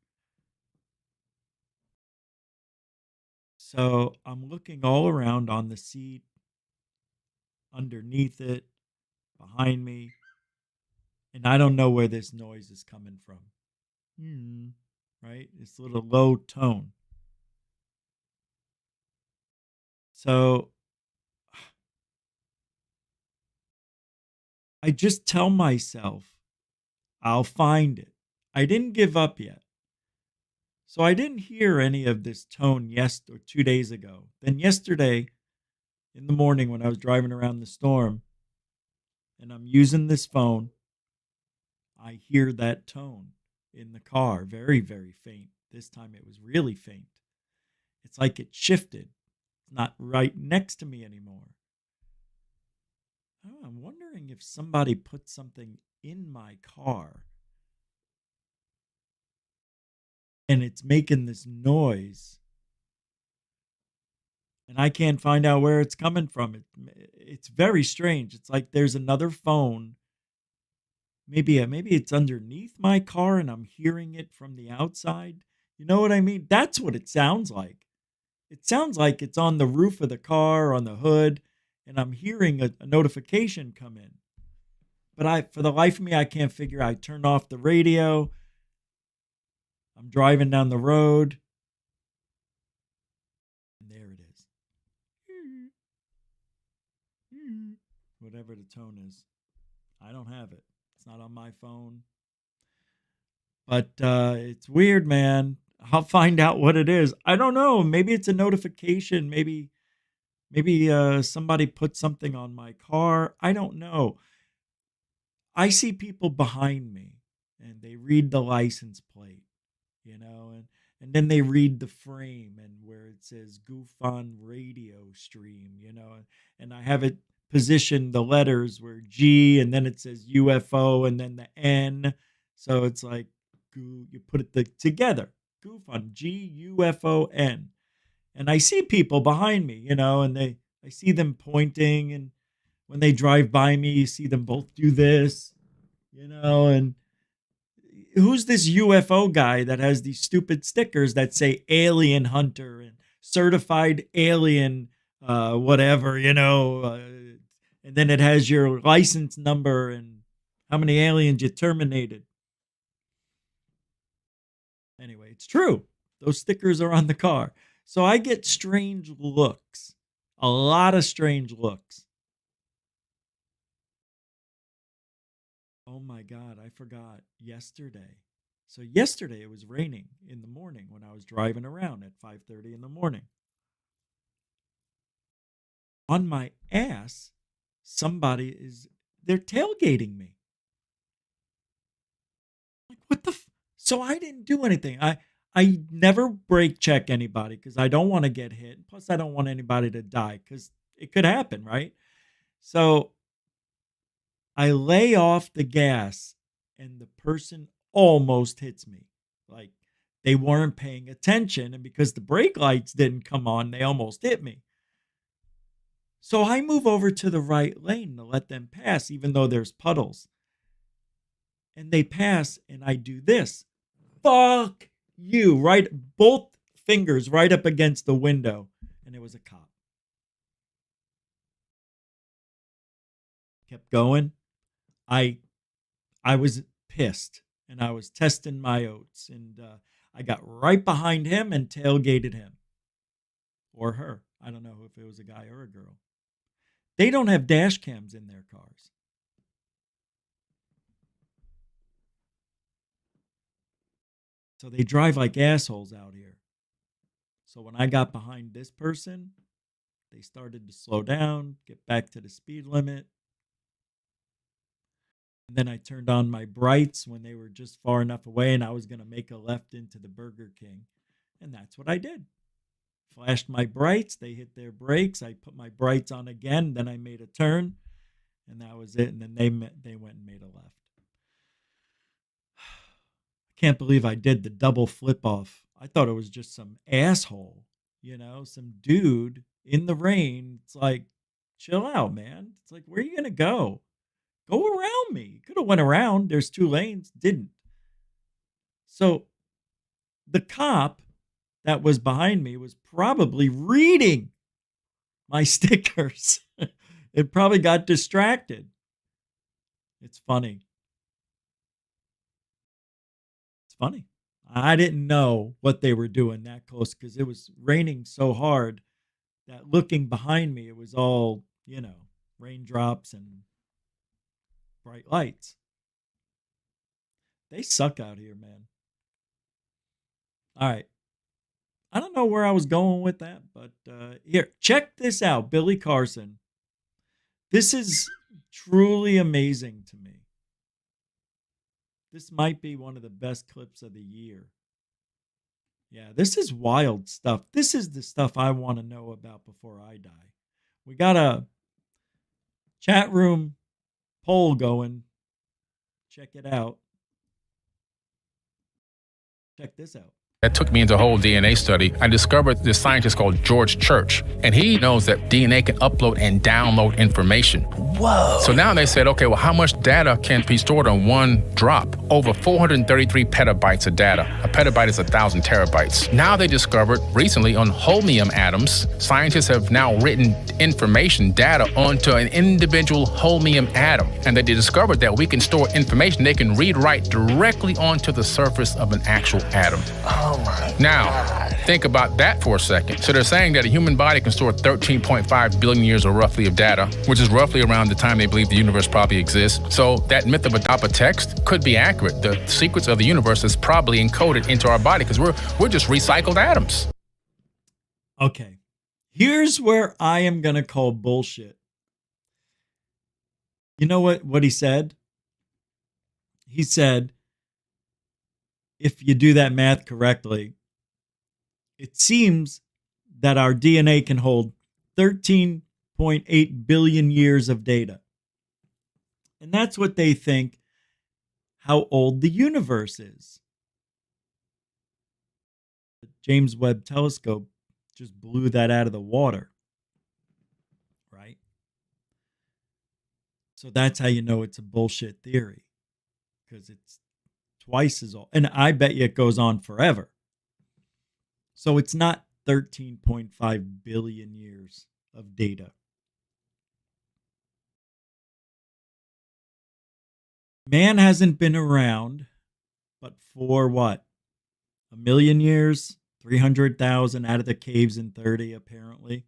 So I'm looking all around on the seat, underneath it, behind me, and I don't know where this noise is coming from. Right? This little low tone. So I just tell myself, I'll find it. I didn't give up yet. So I didn't hear any of this tone 2 days ago. Then yesterday in the morning when I was driving around the storm and I'm using this phone, I hear that tone in the car, very, very faint. This time it was really faint. It's like it shifted. It's not right next to me anymore. Oh, I'm wondering if somebody put something in my car and it's making this noise and I can't find out where it's coming from. It's very strange. It's like there's another phone maybe it's underneath my car and I'm hearing it from the outside. You know what I mean? That's what it sounds like. It sounds like it's on the roof of the car, on the hood, and I'm hearing a notification come in. But for the life of me, I can't figure. I turned off the radio. I'm driving down the road, and there it is. Whatever the tone is, I don't have it. It's not on my phone. But it's weird, man. I'll find out what it is. I don't know. Maybe it's a notification. Maybe somebody put something on my car. I don't know. I see people behind me, and they read the license plate, and then they read the frame and where it says GUFON radio stream, and I have it positioned the letters where G, and then it says UFO, and then the N. So it's like you put it together. GUFON, GUFON. And I see people behind me, and I see them pointing, and when they drive by me, you see them both do this, and who's this UFO guy that has these stupid stickers that say alien hunter and certified alien whatever, and then it has your license number and how many aliens you terminated. Anyway, it's true. Those stickers are on the car. So I get strange looks, a lot of strange looks. Oh my God, I forgot yesterday. So yesterday it was raining in the morning when I was driving around at 5:30 in the morning. On my ass, they're tailgating me. Like, what the? So I didn't do anything. I never brake check anybody because I don't want to get hit. Plus, I don't want anybody to die because it could happen, right? So I lay off the gas and the person almost hits me. Like they weren't paying attention, and because the brake lights didn't come on, they almost hit me. So I move over to the right lane to let them pass, even though there's puddles. And they pass, and I do this. Fuck you, right? Both fingers right up against the window, and it was a cop. Kept going. I was pissed, and I was testing my oats, and I got right behind him and tailgated him. Or her. I don't know if it was a guy or a girl. They don't have dash cams in their cars. So they drive like assholes out here. So when I got behind this person, they started to slow down, get back to the speed limit. And then I turned on my brights when they were just far enough away, and I was going to make a left into the Burger King. And that's what I did. Flashed my brights. They hit their brakes. I put my brights on again. Then I made a turn, and that was it. And then they went and made a left. I can't believe I did the double flip off. I thought it was just some asshole, some dude in the rain. It's like, chill out, man. It's like, where are you going to go? Go around me. Could have went around. There's 2 lanes. Didn't. So the cop that was behind me was probably reading my stickers. It probably got distracted. It's funny. It's funny. I didn't know what they were doing that close because it was raining so hard that looking behind me, it was all, raindrops and bright lights. They suck out here, man. All right. I don't know where I was going with that, but here, check this out, Billy Carson. This is truly amazing to me. This might be one of the best clips of the year. Yeah, this is wild stuff. This is the stuff I want to know about before I die. We got a chat room poll going. Check it out. Check this out. That took me into a whole DNA study. I discovered this scientist called George Church, and he knows that DNA can upload and download information. Whoa. So now they said, okay, well, how much data can be stored on one drop? Over 433 petabytes of data. A petabyte is 1,000 terabytes. Now they discovered recently on holmium atoms, scientists have now written information, data onto an individual holmium atom. And they discovered that we can store information they can read write directly onto the surface of an actual atom. Oh my Now, God. think about that for a second. So they're saying that a human body can store 13.5 billion years or roughly of data, which is roughly around the time they believe the universe probably exists. So that myth of a text could be accurate. The secrets of the universe is probably encoded into our body because we're just recycled atoms. Okay. Here's where I am going to call bullshit. You know what he said? He said, if you do that math correctly, it seems that our DNA can hold 13.8 billion years of data. And that's what they think how old the universe is. The James Webb Telescope just blew that out of the water, right? So that's how you know it's a bullshit theory, because it's twice as old. And I bet you it goes on forever. So it's not 13.5 billion years of data. Man hasn't been around, but for what? A million years? 300,000 out of the caves in 30, apparently.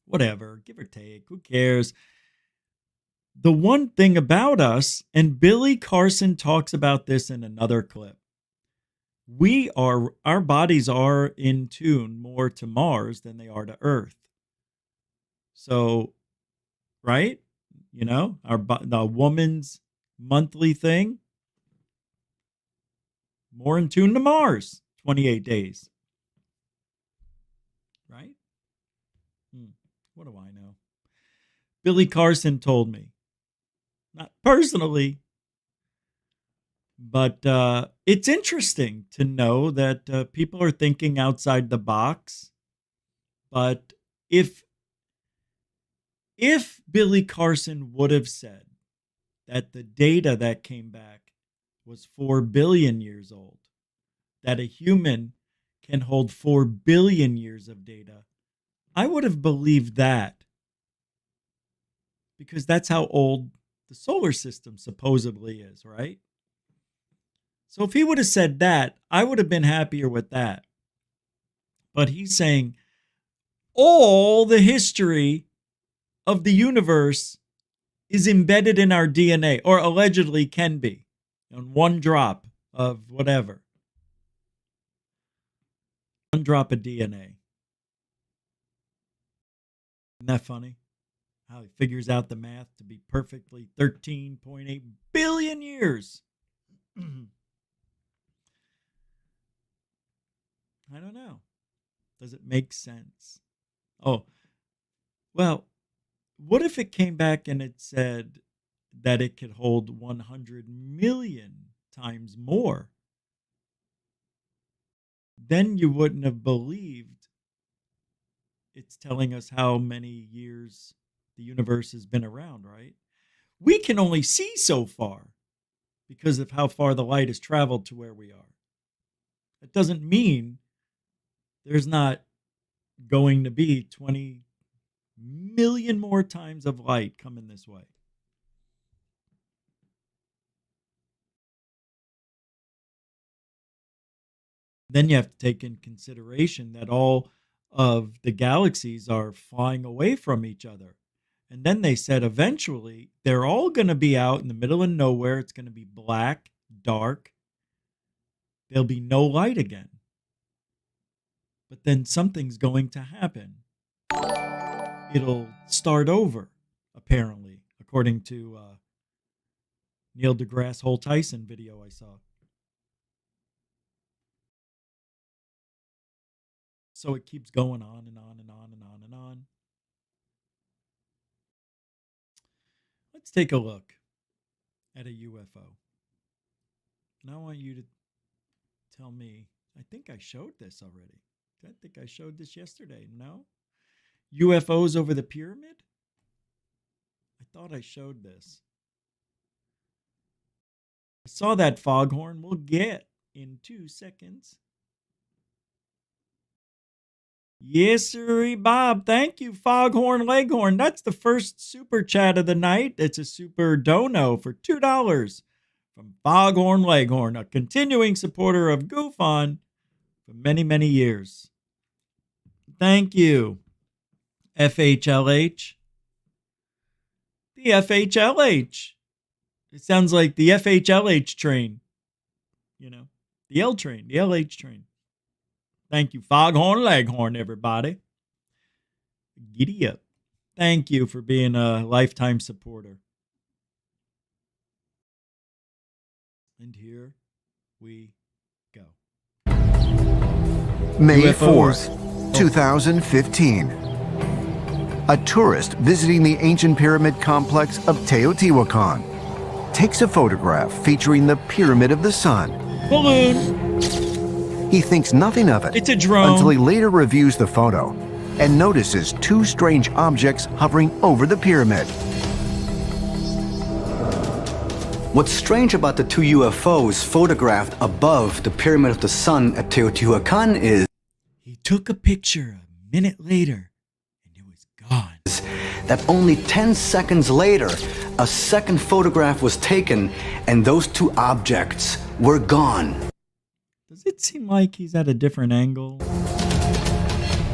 Whatever, give or take. Who cares? The one thing about us, and Billy Carson talks about this in another clip, our bodies are in tune more to Mars than they are to Earth. So, right? You know, the woman's monthly thing, more in tune to Mars, 28 days. Right? What do I know? Billy Carson told me. Not personally, but it's interesting to know that people are thinking outside the box. But if Billy Carson would have said that the data that came back was 4 billion years old, that a human can hold 4 billion years of data, I would have believed that, because that's how old the solar system supposedly is, right? So if he would have said that, I would have been happier with that. But he's saying all the history of the universe is embedded in our DNA, or allegedly can be, on one drop of whatever. One drop of DNA. Isn't that funny? How he figures out the math to be perfectly 13.8 billion years. I don't know. Does it make sense? Oh, well, what if it came back and it said that it could hold 100 million times more? Then you wouldn't have believed it's telling us how many years the universe has been around, right? We can only see so far because of how far the light has traveled to where we are. That doesn't mean there's not going to be 20 million more times of light coming this way. Then you have to take in consideration that all of the galaxies are flying away from each other. And then they said eventually they're all going to be out in the middle of nowhere. It's going to be black, dark. There'll be no light again. But then something's going to happen. It'll start over, apparently, according to Neil deGrasse Whole Tyson video I saw. So it keeps going on and on and on and on and on. Let's take a look at a UFO. And I want you to tell me. I think I showed this already. I think I showed this yesterday. No? UFOs over the pyramid? I thought I showed this. I saw that foghorn. We'll get in 2 seconds. Yes, sir, Bob. Thank you, Foghorn Leghorn. That's the first super chat of the night. It's a super dono for $2 from Foghorn Leghorn, a continuing supporter of GUFON for many, many years. Thank you, FHLH. The FHLH. It sounds like the FHLH train. You know, the L train, the LH train. Thank you, Foghorn Leghorn, everybody. Giddy up. Thank you for being a lifetime supporter. And here we go. May UFOs. 4th, 2015. A tourist visiting the ancient pyramid complex of Teotihuacan takes a photograph featuring the Pyramid of the Sun. Balloon. He thinks nothing of it. It's a drone. Until he later reviews the photo and notices two strange objects hovering over the pyramid. What's strange about the two UFOs photographed above the Pyramid of the Sun at Teotihuacan is he took a picture a minute later and it was gone. That only 10 seconds later, a second photograph was taken and those two objects were gone. Does it seem like he's at a different angle?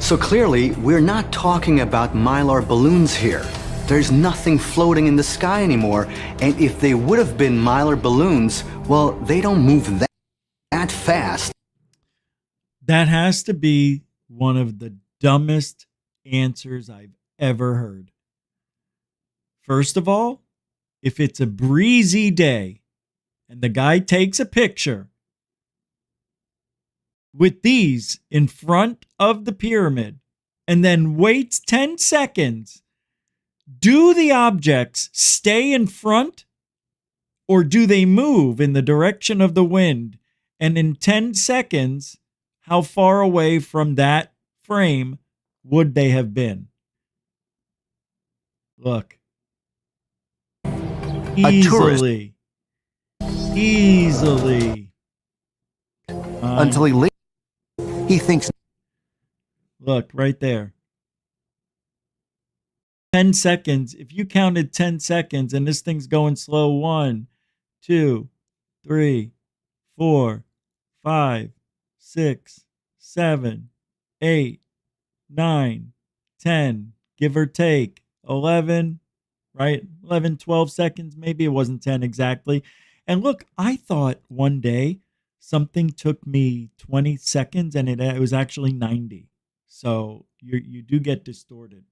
So clearly, we're not talking about Mylar balloons here. There's nothing floating in the sky anymore, and if they would have been Mylar balloons, well, they don't move that fast. That has to be one of the dumbest answers I've ever heard. First of all, if it's a breezy day and the guy takes a picture with these in front of the pyramid and then waits 10 seconds, do the objects stay in front or do they move in the direction of the wind? And in 10 seconds, how far away from that frame would they have been? Look. Easily. Until he thinks. Look, right there. 10 seconds. If you counted 10 seconds and this thing's going slow, 1, 2, 3, 4, 5, 6, 7, 8, 9, 10, give or take 11, right? 11, 12 seconds. Maybe it wasn't 10 exactly. And look, I thought one day something took me 20 seconds and it was actually 90. So you do get distorted.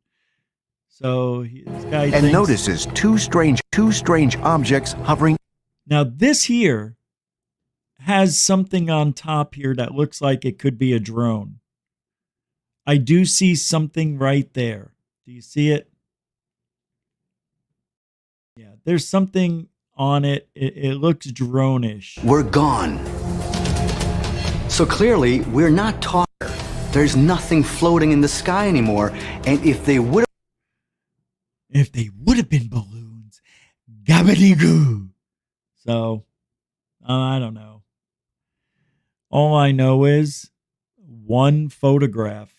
So this guy and notices two strange objects hovering. Now this here has something on top here that looks like it could be a drone. I do see something right there. Do you see it? Yeah, there's something on it. It looks drone-ish. We're gone. So clearly, we're not talking. There's nothing floating in the sky anymore, and if they would have been balloons, gabbity-goo. So, I don't know. All I know is one photograph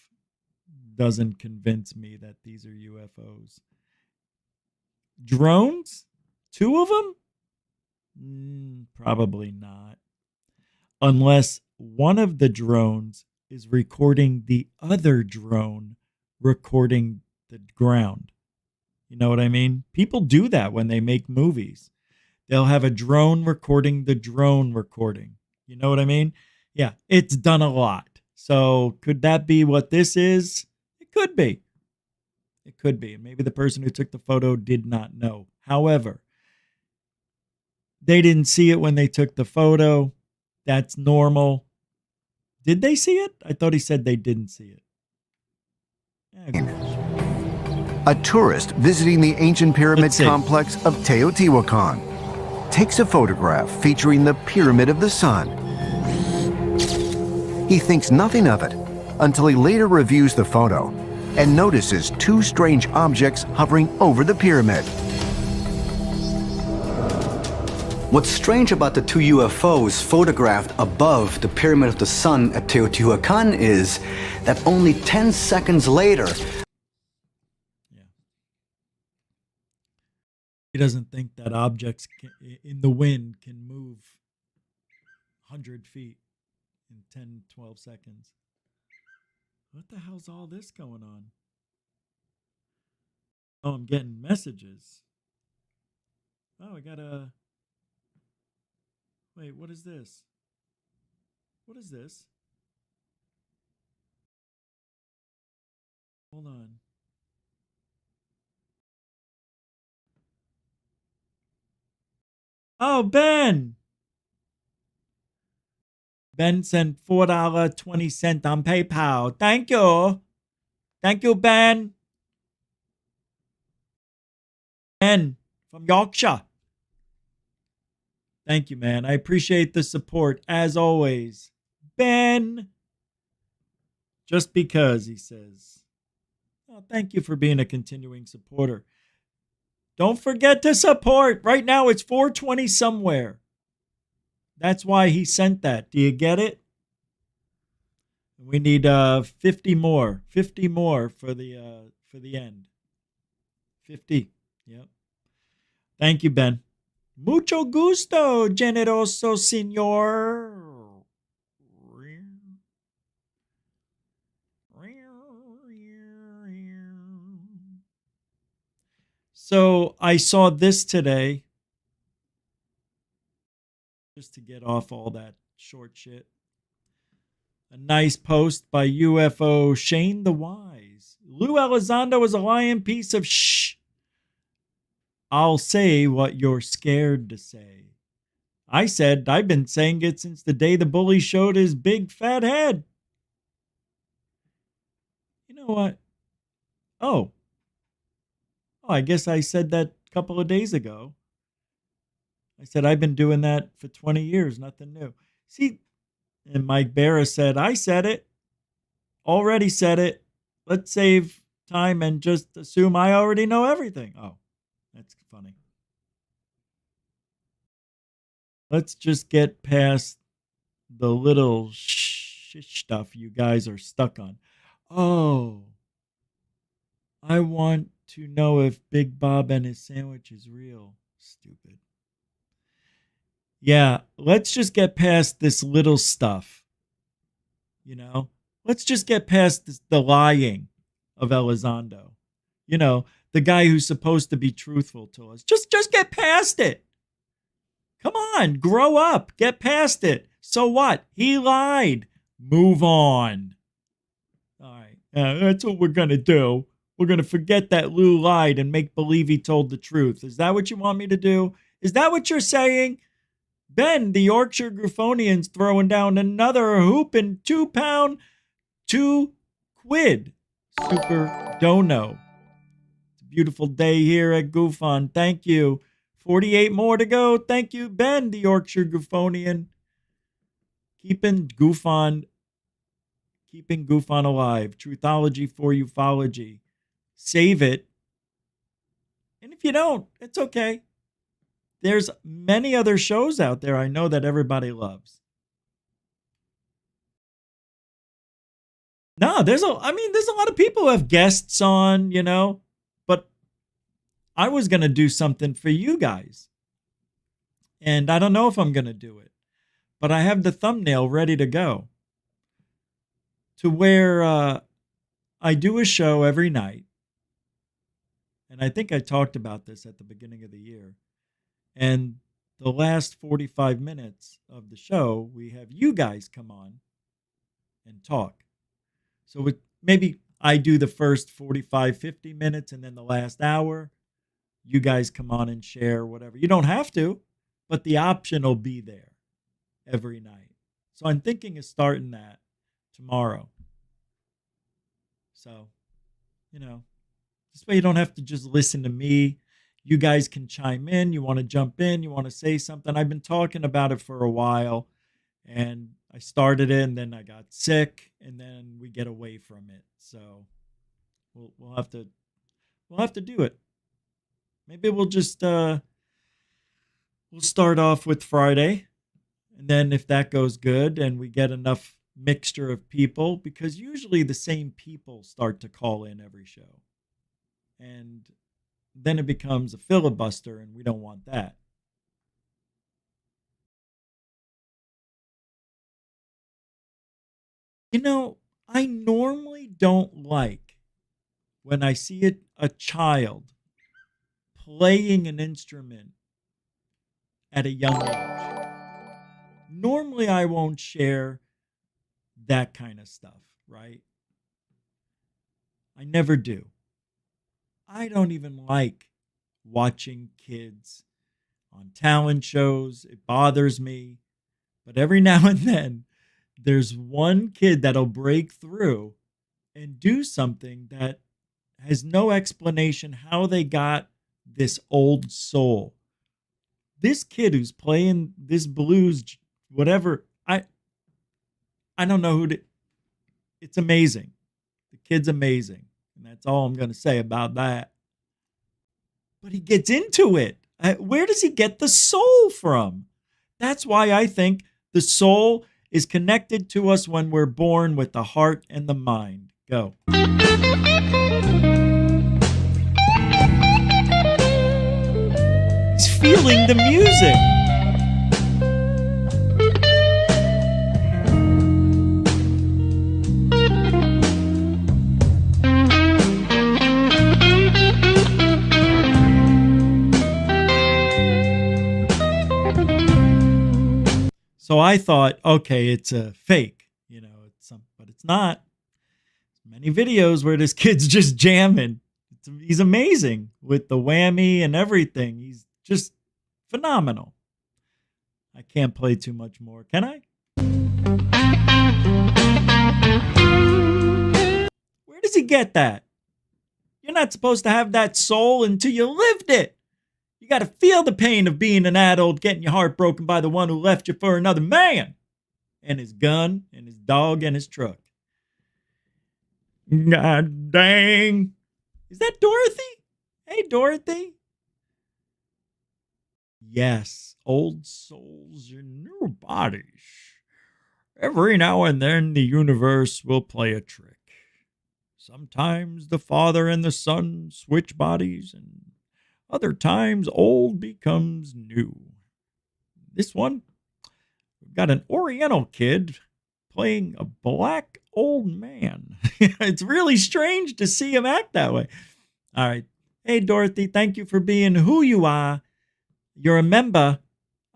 doesn't convince me that these are UFOs. Drones? 2 of them? Probably not. Unless one of the drones is recording the other drone recording the ground. You know what I mean? People do that when they make movies. They'll have a drone recording the drone recording. You know what I mean? Yeah, it's done a lot. So could that be what this is? It could be. It could be. And maybe the person who took the photo did not know. However, they didn't see it when they took the photo. That's normal. Did they see it? I thought he said they didn't see it. A tourist visiting the ancient pyramid complex of Teotihuacan takes a photograph featuring the Pyramid of the Sun. He thinks nothing of it until he later reviews the photo and notices two strange objects hovering over the pyramid. What's strange about the two UFOs photographed above the Pyramid of the Sun at Teotihuacan is that only 10 seconds later, He doesn't think that objects in the wind can move 100 feet in 10, 12 seconds. What the hell's all this going on? Oh, I'm getting messages. Oh, I got a... Wait, what is this? What is this? Hold on. Oh, Ben! Ben sent $4.20 on PayPal. Thank you. Thank you, Ben. Ben from Yorkshire. Thank you, man. I appreciate the support, as always. Ben. Just because, he says. Oh, thank you for being a continuing supporter. Don't forget to support. Right now, it's 420 somewhere. That's why he sent that. Do you get it? We need 50 more. 50 more for the end. 50. Yep. Thank you, Ben. Mucho gusto, generoso señor. So I saw this today, just to get off all that short shit. A nice post by UFO Shane the Wise. Lou Elizondo is a lying piece of shh. I'll say what you're scared to say. I said I've been saying it since the day the bully showed his big fat head. You know what? Oh, I guess I said that a couple of days ago. I said I've been doing that for 20 years, nothing new. See, and Mike Barra said, I said it. Already said it. Let's save time and just assume I already know everything. Oh, that's funny. Let's just get past the little stuff you guys are stuck on. Oh, I want to know if Big Bob and his sandwich is real. Stupid. Yeah, let's just get past this little stuff. You know, let's just get past the lying of Elizondo. You know, the guy who's supposed to be truthful to us. Just get past it. Come on, grow up. Get past it. So what? He lied. Move on. All right, that's what we're going to do. We're going to forget that Lou lied and make believe he told the truth. Is that what you want me to do? Is that what you're saying? Ben, the Yorkshire Gufonian's throwing down another hooping £2, £2. Super dono. It's a beautiful day here at GUFON. Thank you. 48 more to go. Thank you, Ben, the Yorkshire Gufonian. Keeping GUFON alive. Truthology for ufology. Save it. And if you don't, it's okay. There's many other shows out there I know that everybody loves. No, there's a lot of people who have guests on, you know, but I was going to do something for you guys. And I don't know if I'm going to do it, but I have the thumbnail ready to go. To where I do a show every night. And I think I talked about this at the beginning of the year. And the last 45 minutes of the show, we have you guys come on and talk. So maybe I do the first 45, 50 minutes, and then the last hour, you guys come on and share whatever. You don't have to, but the option will be there every night. So I'm thinking of starting that tomorrow. So, you know, this way you don't have to just listen to me. You guys can chime in. You want to jump in. You want to say something. I've been talking about it for a while, and I started it and then I got sick, and then we get away from it. So we'll have to do it. Maybe we'll just we'll start off with Friday, and then if that goes good and we get enough mixture of people, because usually the same people start to call in every show, and then it becomes a filibuster, and we don't want that. You know, I normally don't like when I see a child playing an instrument at a young age. Normally, I won't share that kind of stuff, right? I never do. I don't even like watching kids on talent shows. It bothers me. But every now and then, there's one kid that'll break through and do something that has no explanation how they got this old soul. This kid who's playing this blues, whatever, I don't know who to. It's amazing. The kid's amazing. And that's all I'm going to say about that. But he gets into it. Where does he get the soul from? That's why I think the soul is connected to us when we're born with the heart and the mind. Go. He's feeling the music. So I thought, okay, it's a fake, but it's not. Many videos where this kid's just jamming. He's amazing with the whammy and everything. He's just phenomenal. I can't play too much more, can I? Where does he get that? You're not supposed to have that soul until you lived it. You got to feel the pain of being an adult, getting your heart broken by the one who left you for another man, and his gun, and his dog, and his truck. God dang. Is that Dorothy? Hey, Dorothy. Yes, old souls in new bodies. Every now and then the universe will play a trick. Sometimes the father and the son switch bodies, and other times old becomes new. This one, we've got an Oriental kid playing a black old man. It's really strange to see him act that way. All right. Hey, Dorothy, thank you for being who you are. You're a member.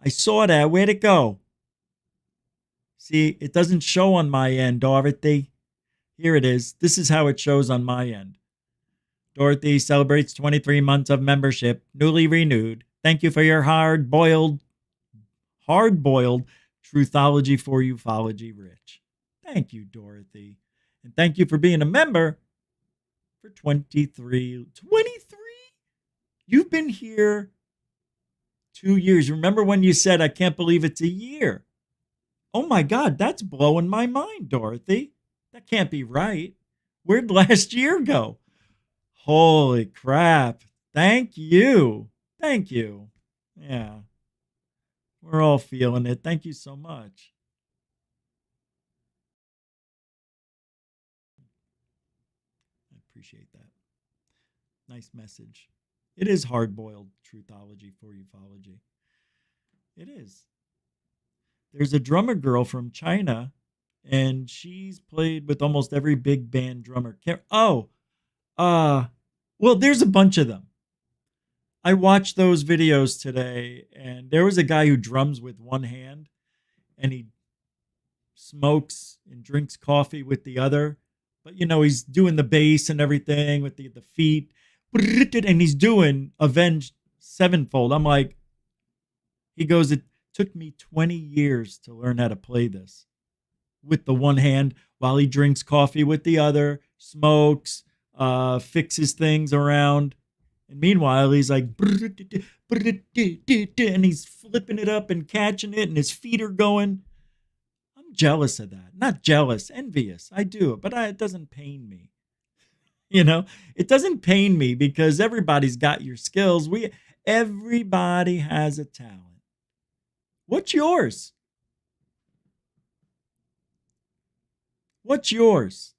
I saw that. Where'd it go? See, it doesn't show on my end, Dorothy. Here it is. This is how it shows on my end. Dorothy celebrates 23 months of membership, newly renewed. Thank you for your hard-boiled truthology for ufology, Rich. Thank you, Dorothy. And thank you for being a member for 23. 23? You've been here 2 years. Remember when you said, I can't believe it's a year? Oh my God, that's blowing my mind, Dorothy. That can't be right. Where'd last year go? Holy crap. Thank you. Thank you. Yeah. We're all feeling it. Thank you so much. I appreciate that. Nice message. It is hard-boiled truthology for ufology. It is. There's a drummer girl from China, and she's played with almost every big band drummer. Well, there's a bunch of them. I watched those videos today, and there was a guy who drums with one hand, and he smokes and drinks coffee with the other. But, he's doing the bass and everything with the feet, and he's doing Avenged Sevenfold. I'm like, he goes, it took me 20 years to learn how to play this with the one hand while he drinks coffee with the other, smokes, fixes things around. And meanwhile, he's like, and he's flipping it up and catching it, and his feet are going. I'm I'm jealous of that. Not jealous, envious. I do it, but it doesn't pain me. You know, it doesn't pain me because everybody's got your skills. Everybody has a talent. What's yours? What's yours?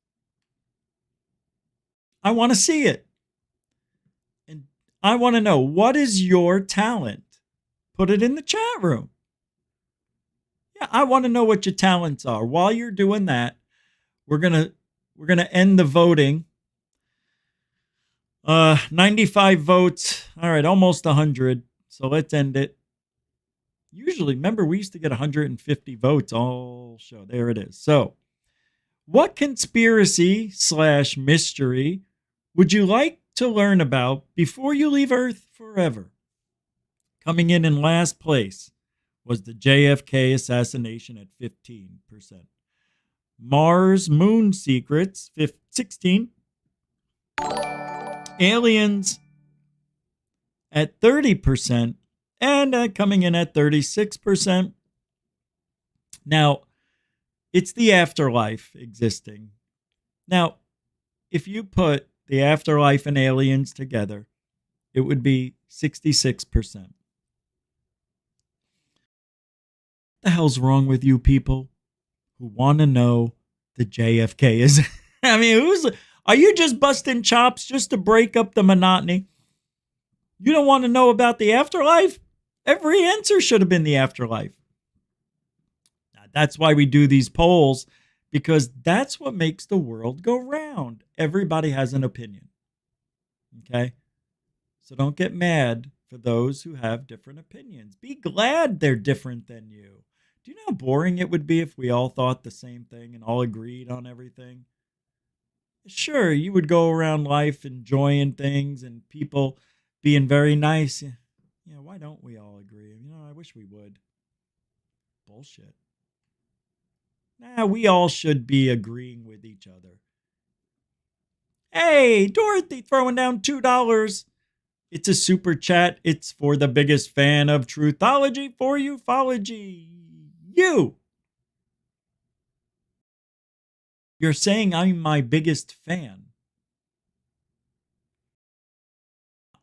I want to see it. And I want to know, what is your talent? Put it in the chat room. Yeah, I want to know what your talents are. While you're doing that, we're gonna end the voting. 95 votes. All right, almost 100. So let's end it. Usually, remember, we used to get 150 votes all show. There it is. So, what conspiracy/mystery would you like to learn about before you leave Earth forever? Coming in last place was the JFK assassination at 15%. Mars moon secrets, 16%. Aliens at 30%. And coming in at 36%. Now, it's the afterlife existing. Now, if you put the afterlife and aliens together, it would be 66%. What the hell's wrong with you people who want to know the JFK is? I mean, are you just busting chops just to break up the monotony? You don't want to know about the afterlife? Every answer should have been the afterlife. Now, that's why we do these polls, because that's what makes the world go round. Everybody has an opinion. Okay? So don't get mad for those who have different opinions. Be glad they're different than you. Do you know how boring it would be if we all thought the same thing and all agreed on everything? Sure, you would go around life enjoying things and people being very nice. Yeah, why don't we all agree? You know, I wish we would. Bullshit. Nah, we all should be agreeing with each other. Hey, Dorothy throwing down $2. It's a super chat. It's for the biggest fan of Truthology for ufology. You. You're saying I'm my biggest fan.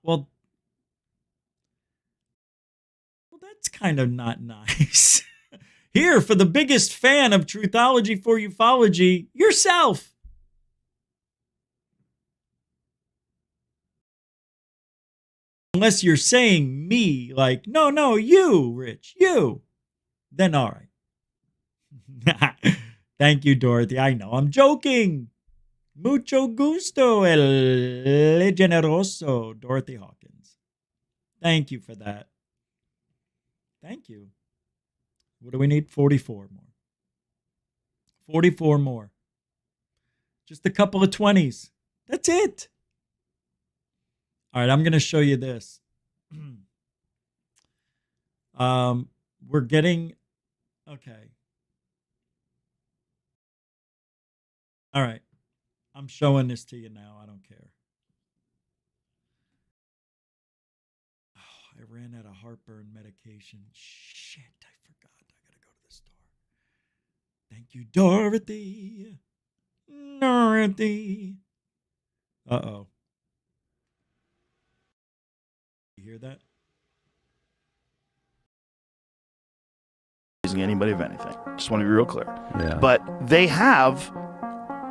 Well, that's kind of not nice. Here, for the biggest fan of Truthology for ufology, yourself. Unless you're saying me, like, no, you, Rich, you. Then all right. Thank you, Dorothy. I know I'm joking. Mucho gusto, el generoso, Dorothy Hawkins. Thank you for that. Thank you. What do we need? 44 more. 44 more. Just a couple of 20s. That's it. All right, I'm going to show you this. We're getting... Okay. All right. I'm showing this to you now. I don't care. Oh, I ran out of heartburn medication. Shit, I forgot. I gotta go to the store. Thank you, Dorothy. Dorothy. Uh-oh. You hear that? Anybody of anything. Just want to be real clear. Yeah. But they have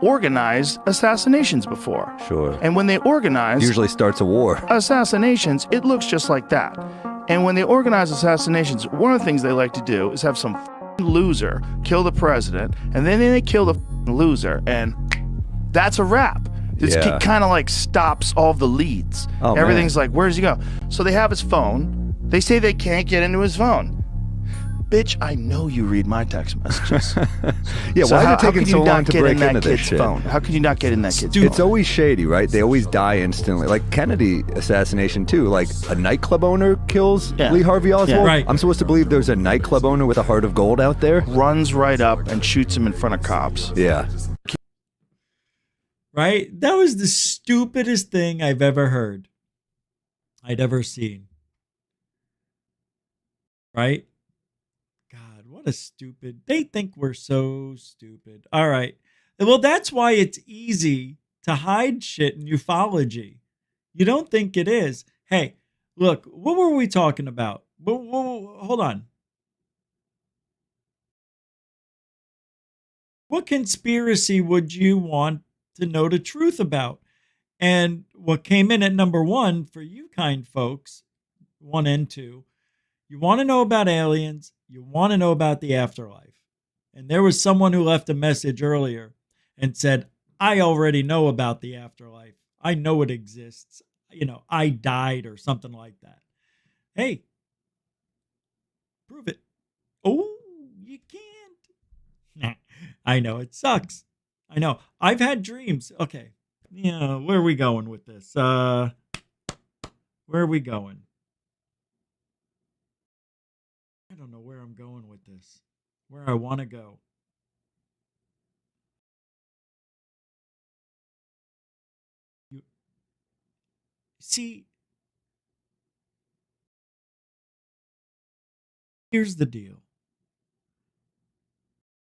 organized assassinations before. Sure. And when they organize... It usually starts a war. Assassinations, it looks just like that. And when they organize assassinations, one of the things they like to do is have some loser kill the president, and then they kill the loser, and that's a wrap. It kind of like stops all the leads. Oh, everything's like, where's he go? So they have his phone. They say they can't get into his phone. Bitch, I know you read my text messages. Yeah, so why is it taking so long to break into this kid's shit? phone? How can you not get in that kid's phone? It's always shady, right? They always die instantly. Like Kennedy assassination too. Like a nightclub owner kills Lee Harvey Oswald. Yeah. Right. I'm supposed to believe there's a nightclub owner with a heart of gold out there. Runs right up and shoots him in front of cops. Yeah. Right? That was the stupidest thing I've ever heard. I'd ever seen. Right? God, what What a stupid. They think we're so stupid. All right. Well, that's why it's easy to hide shit in ufology. You don't think it is. Hey, look, what were we talking about? Hold on. What conspiracy would you want to know the truth about? And what came in at number 1 for you kind folks, 1 and 2, you want to know about aliens, you want to know about the afterlife. And there was someone who left a message earlier and said, I already know about the afterlife. I know it exists. I died or something like that. Hey, prove it. Oh, you can't. I know it sucks. I know. I've had dreams. Okay. Yeah, where are we going with this? Where are we going? I don't know where I'm going with this. Where I want to go. See, here's the deal.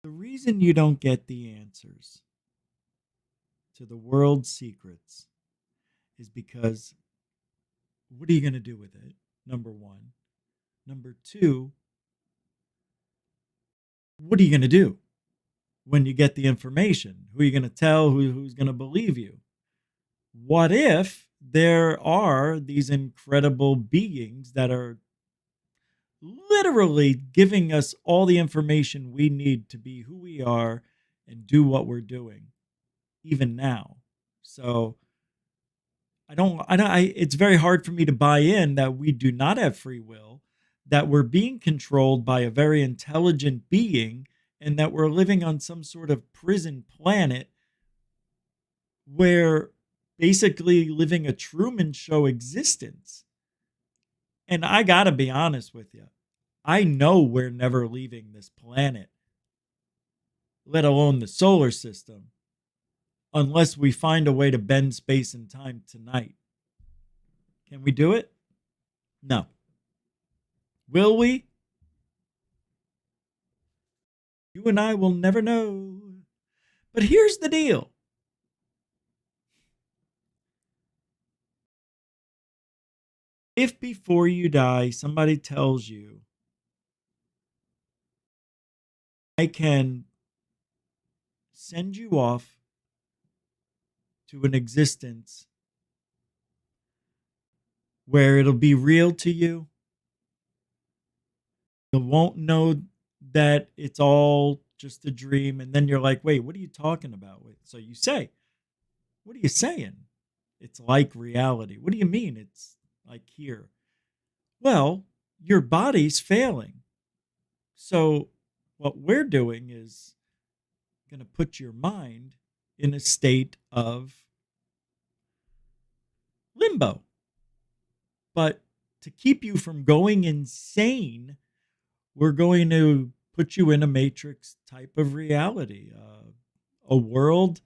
The reason you don't get the answers to the world's secrets is because what are you going to do with it? Number 1. Number 2, what are you going to do when you get the information? Who are you going to tell? Who's going to believe you? What if there are these incredible beings that are literally giving us all the information we need to be who we are and do what we're doing, even now? So it's very hard for me to buy in that we do not have free will, that we're being controlled by a very intelligent being, and that we're living on some sort of prison planet where basically living a Truman Show existence. And I got to be honest with you. I know we're never leaving this planet, let alone the solar system, unless we find a way to bend space and time tonight. Can we do it? No. Will we? You and I will never know. But here's the deal. If before you die, somebody tells you, I can send you off to an existence where it'll be real to you, you won't know that it's all just a dream, and then you're like, wait, what are you talking about? So you say, what are you saying? It's like reality. What do you mean it's like here? Well, your body's failing. So what we're doing is going to put your mind in a state of limbo. But to keep you from going insane, we're going to put you in a matrix type of reality, a world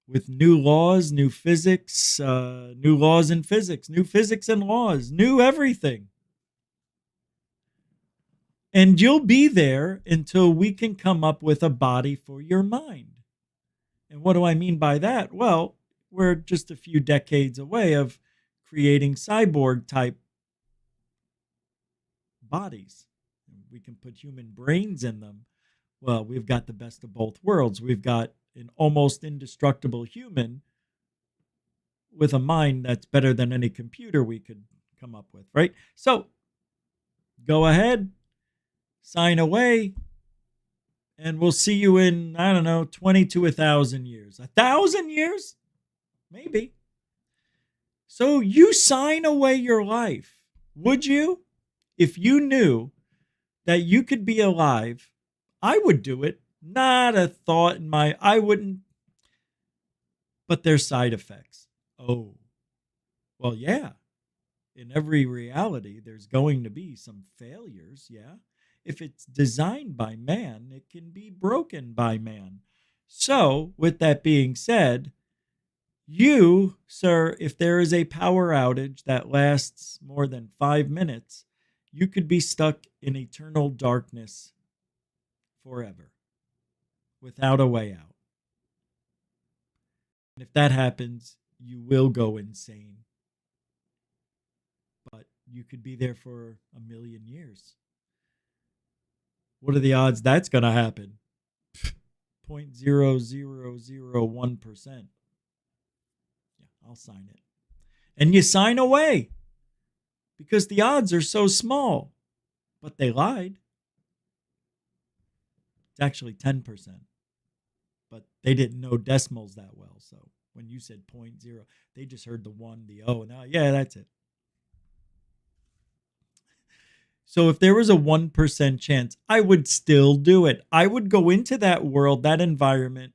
with new laws, new physics, new laws in physics, new physics and laws, new everything. And you'll be there until we can come up with a body for your mind. And what do I mean by that? Well, we're just a few decades away of creating cyborg type bodies. We can put human brains in them. Well, we've got the best of both worlds. We've got an almost indestructible human with a mind that's better than any computer we could come up with, right? So go ahead, sign away, and we'll see you in, 20 to 1,000 years. 1,000 years? Maybe. So you sign away your life. Would you? If you knew that you could be alive, I would do it. Not a thought in I wouldn't. But there's side effects. Oh, well, yeah. In every reality, there's going to be some failures, yeah. If it's designed by man, it can be broken by man. So, with that being said, you, sir, if there is a power outage that lasts more than 5 minutes, you could be stuck in eternal darkness forever without a way out. And if that happens, you will go insane. But you could be there for 1,000,000 years. What are the odds that's going to happen? 0.0001%. Yeah, I'll sign it. And you sign away because the odds are so small. But they lied. It's actually 10%. But they didn't know decimals that well. So when you said 0.0, they just heard the 1, the O, and yeah, that's it. So if there was a 1% chance, I would still do it. I would go into that world, that environment.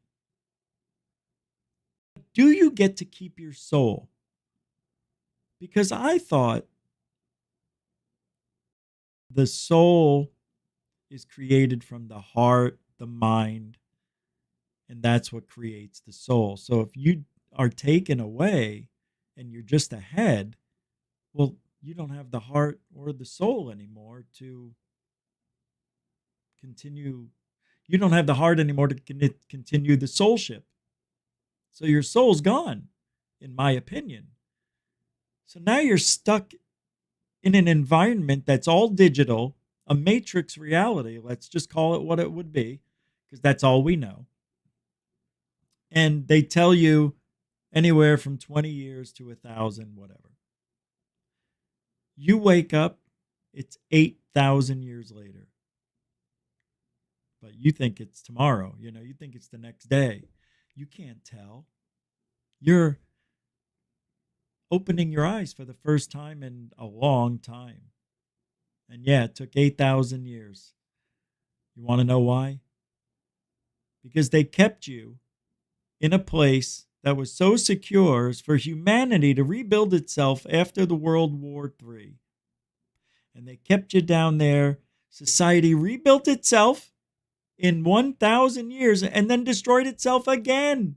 Do you get to keep your soul? Because I thought the soul is created from the heart, the mind, and that's what creates the soul. So if you are taken away and you're just a head, well, you don't have the heart or the soul anymore to continue. You don't have the heart anymore to continue the soulship. So your soul's gone, in my opinion. So now you're stuck in an environment that's all digital, a matrix reality. Let's just call it what it would be, because that's all we know. And they tell you anywhere from 20 years to 1,000, whatever. You wake up, it's 8,000 years later. But you think it's tomorrow. You think it's the next day. You can't tell. You're opening your eyes for the first time in a long time. And yeah, it took 8,000 years. You want to know why? Because they kept you in a place that was so secure as for humanity to rebuild itself after the World War III. And they kept you down there. Society rebuilt itself in 1,000 years and then destroyed itself again.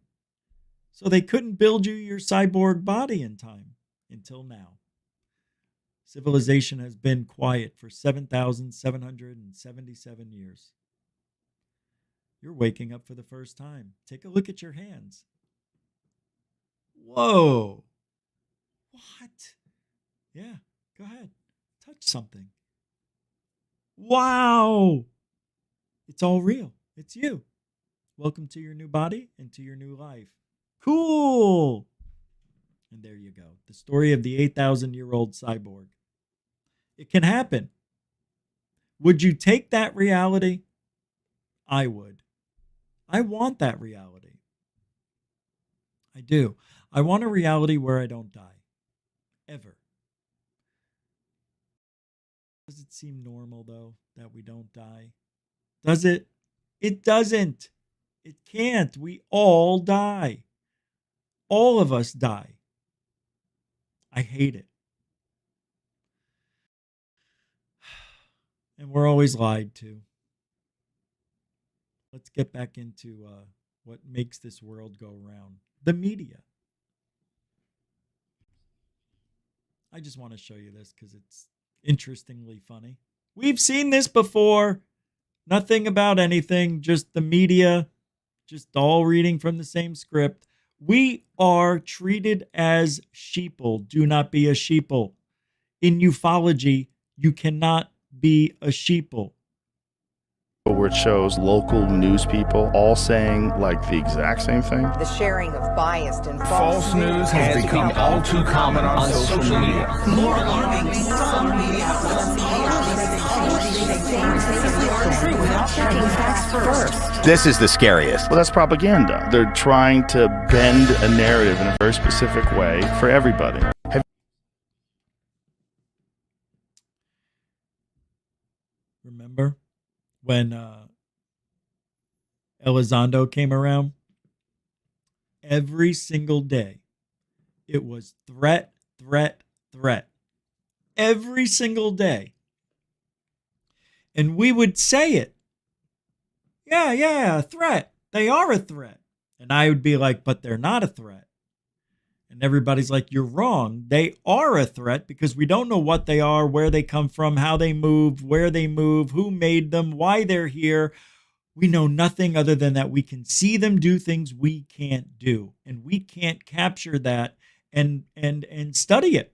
So they couldn't build you your cyborg body in time until now. Civilization has been quiet for 7,777 years. You're waking up for the first time. Take a look at your hands. Whoa. What? Yeah, go ahead. Touch something. Wow. It's all real. It's you. Welcome to your new body and to your new life. Cool. And there you go. The story of the 8,000-year-old cyborg. It can happen. Would you take that reality? I would. I want that reality. I do. I want a reality where I don't die. Ever. Does it seem normal, though, that we don't die? Does it? It doesn't. It can't. We all die. All of us die. I hate it. And we're always lied to. Let's get back into what makes this world go round. The media. I just want to show you this because it's interestingly funny. We've seen this before. Nothing about anything, just the media, just all reading from the same script. We are treated as sheeple. Do not be a sheeple. In ufology, you cannot be a sheeple. Where it shows local news people all saying like the exact same thing. The sharing of biased and False news has become all too common on social media. More alarming, some media outlets without checking facts first. This is the scariest. Well, that's propaganda. They're trying to bend a narrative in a very specific way for everybody. Remember when Elizondo came around? Every single day, it was threat, threat, threat. Every single day. And we would say it. Yeah, a threat. They are a threat. And I would be like, but they're not a threat. And everybody's like, you're wrong. They are a threat because we don't know what they are, where they come from, how they move, where they move, who made them, why they're here, We know nothing other than that we can see them do things we can't do, and we can't capture that and study it.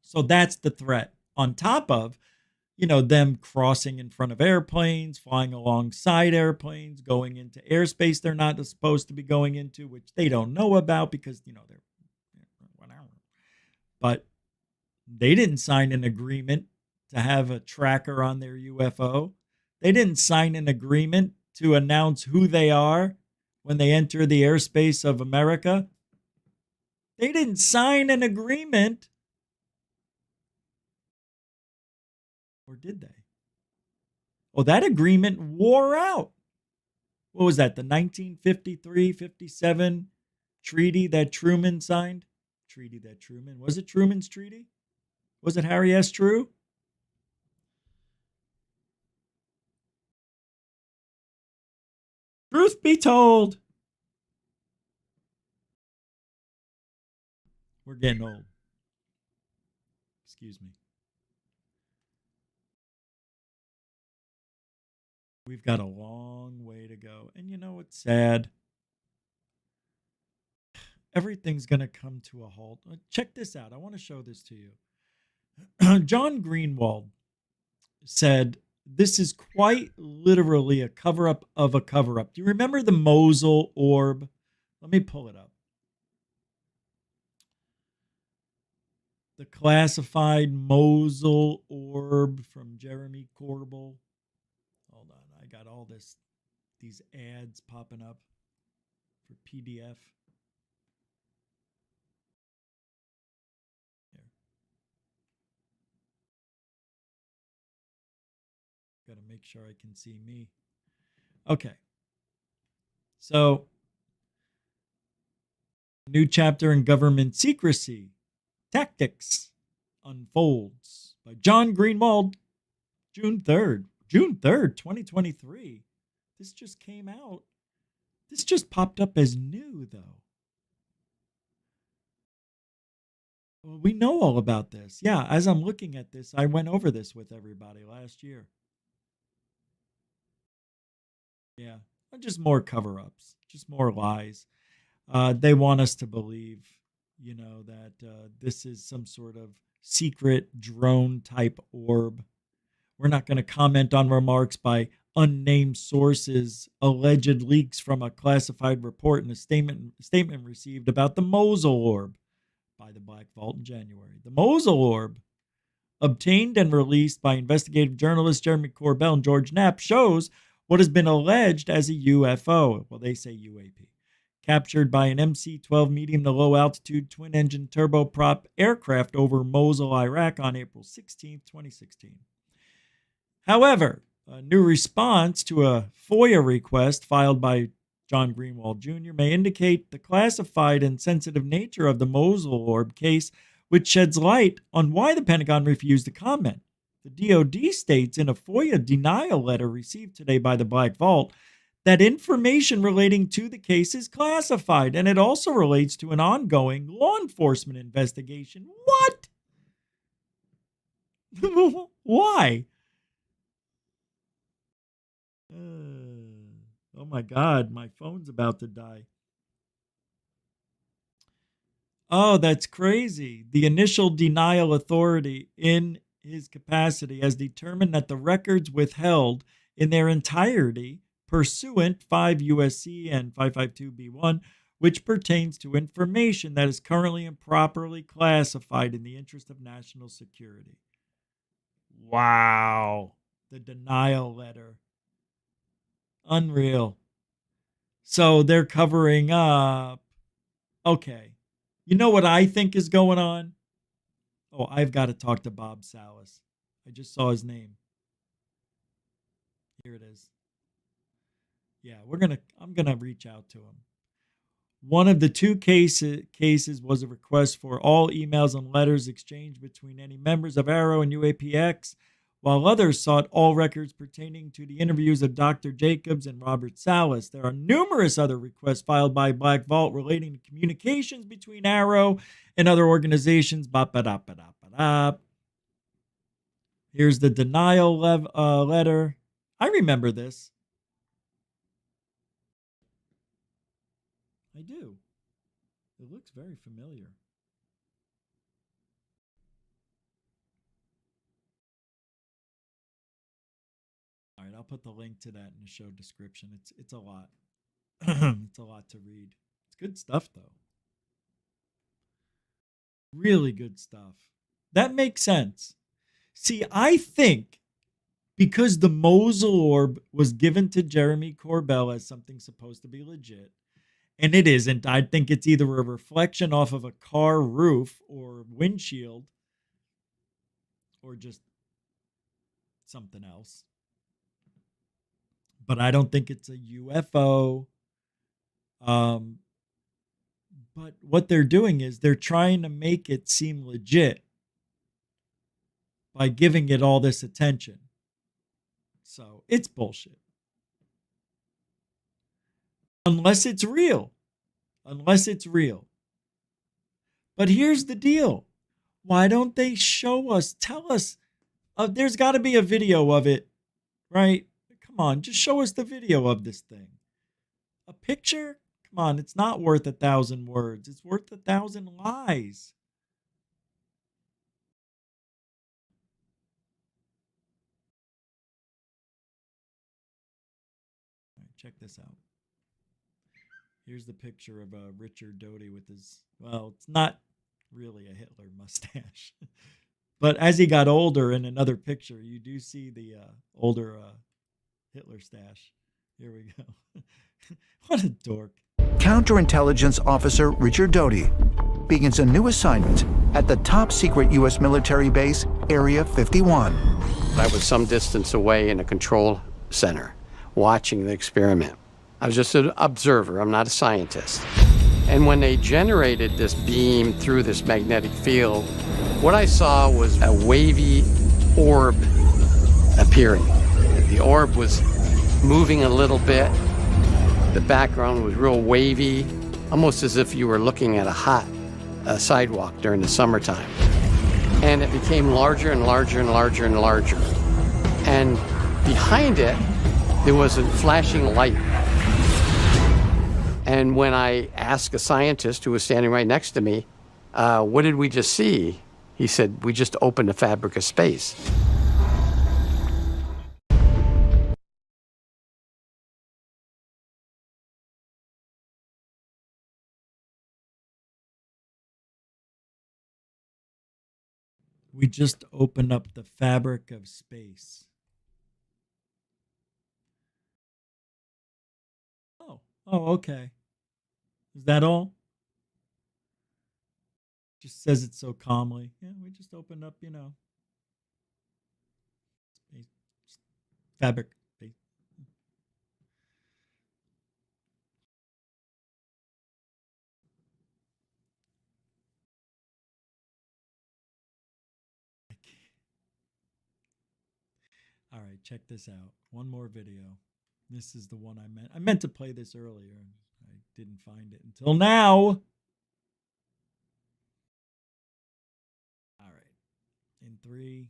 So that's the threat. On top of, them crossing in front of airplanes, flying alongside airplanes, going into airspace they're not supposed to be going into, which they don't know about because, they're whatever. But they didn't sign an agreement to have a tracker on their UFO. They didn't sign an agreement to announce who they are when they enter the airspace of America. They didn't sign an agreement. Or did they? Oh, that agreement wore out. What was that? The 1953-57 treaty that Truman signed? Was it Truman's treaty? Was it Harry S. True? Truth be told, we're getting old. Excuse me. We've got a long way to go. And you know what's sad? Everything's going to come to a halt. Check this out. I want to show this to you. John Greenwald said, this is quite literally a cover-up of a cover-up. Do you remember the Mosul orb? Let me pull it up. The classified Mosul orb from Jeremy Corbell. Hold on, I got all these ads popping up for PDF. Here. Got to make sure I can see me. Okay. So, new chapter in government secrecy tactics unfolds by John Greenwald, June 3rd, 2023. This just came out. This just popped up as new, though. Well, we know all about this. Yeah, as I'm looking at this, I went over this with everybody last year. Yeah, just more cover-ups, just more lies. They want us to believe, that this is some sort of secret drone-type orb. We're not going to comment on remarks by unnamed sources, alleged leaks from a classified report and a statement received about the Mosul orb by the Black Vault in January. The Mosul orb, obtained and released by investigative journalists Jeremy Corbell and George Knapp, shows what has been alleged as a UFO. Well, they say UAP. Captured by an MC-12 medium to low altitude twin-engine turboprop aircraft over Mosul, Iraq on April 16, 2016. However, a new response to a FOIA request filed by John Greenwald Jr. may indicate the classified and sensitive nature of the Mosul orb case, which sheds light on why the Pentagon refused to comment. The DoD states in a FOIA denial letter received today by the Black Vault that information relating to the case is classified, and it also relates to an ongoing law enforcement investigation. What? Why? Oh my God, my phone's about to die. Oh, that's crazy. The initial denial authority in his capacity has determined that the records withheld in their entirety pursuant 5 U.S.C. and 552b1, which pertains to information that is currently improperly classified in the interest of national security. Wow. The denial letter. Unreal. So they're covering up. Okay. You know what I think is going on? Oh, I've got to talk to Bob Salas. I just saw his name. Here it is. Yeah, I'm gonna reach out to him. One of the two cases was a request for all emails and letters exchanged between any members of Arrow and UAPX, while others sought all records pertaining to the interviews of Dr. Jacobs and Robert Salas. There are numerous other requests filed by Black Vault relating to communications between Arrow and other organizations. Here's the denial letter. I remember this. I do. It looks very familiar. All right, I'll put the link to that in the show description. It's a lot. It's a lot to read. It's good stuff though. Really good stuff. That makes sense. See, I think because the Mosul orb was given to Jeremy Corbell as something supposed to be legit, and it isn't. I think it's either a reflection off of a car roof or windshield or just something else. But I don't think it's a UFO. But what they're doing is they're trying to make it seem legit by giving it all this attention. So it's bullshit. Unless it's real. Unless it's real. But here's the deal. Why don't they show us, tell us, there's got to be a video of it, right? Come on, just show us the video of this thing. A picture? Come on, it's not worth 1,000 words. It's worth 1,000 lies. All right, check this out. Here's the picture of Richard Doty with his, well, it's not really a Hitler mustache. But as he got older in another picture, you do see the older Hitler stash. Here we go. What a dork. Counterintelligence Officer Richard Doty begins a new assignment at the top secret U.S. military base, Area 51. I was some distance away in a control center watching the experiment. I was just an observer, I'm not a scientist. And when they generated this beam through this magnetic field, what I saw was a wavy orb appearing. The orb was moving a little bit. The background was real wavy, almost as if you were looking at a hot sidewalk during the summertime. And it became larger and larger and larger and larger. And behind it, there was a flashing light. And when I asked a scientist who was standing right next to me, what did we just see? He said, we just opened a fabric of space. We just opened up the fabric of space. Oh, okay. Is that all? Just says it so calmly. Yeah, we just opened up, space. Fabric. Space. All right, check this out. One more video. This is the one I meant. I meant to play this earlier. I didn't find it until now. All right. In 3,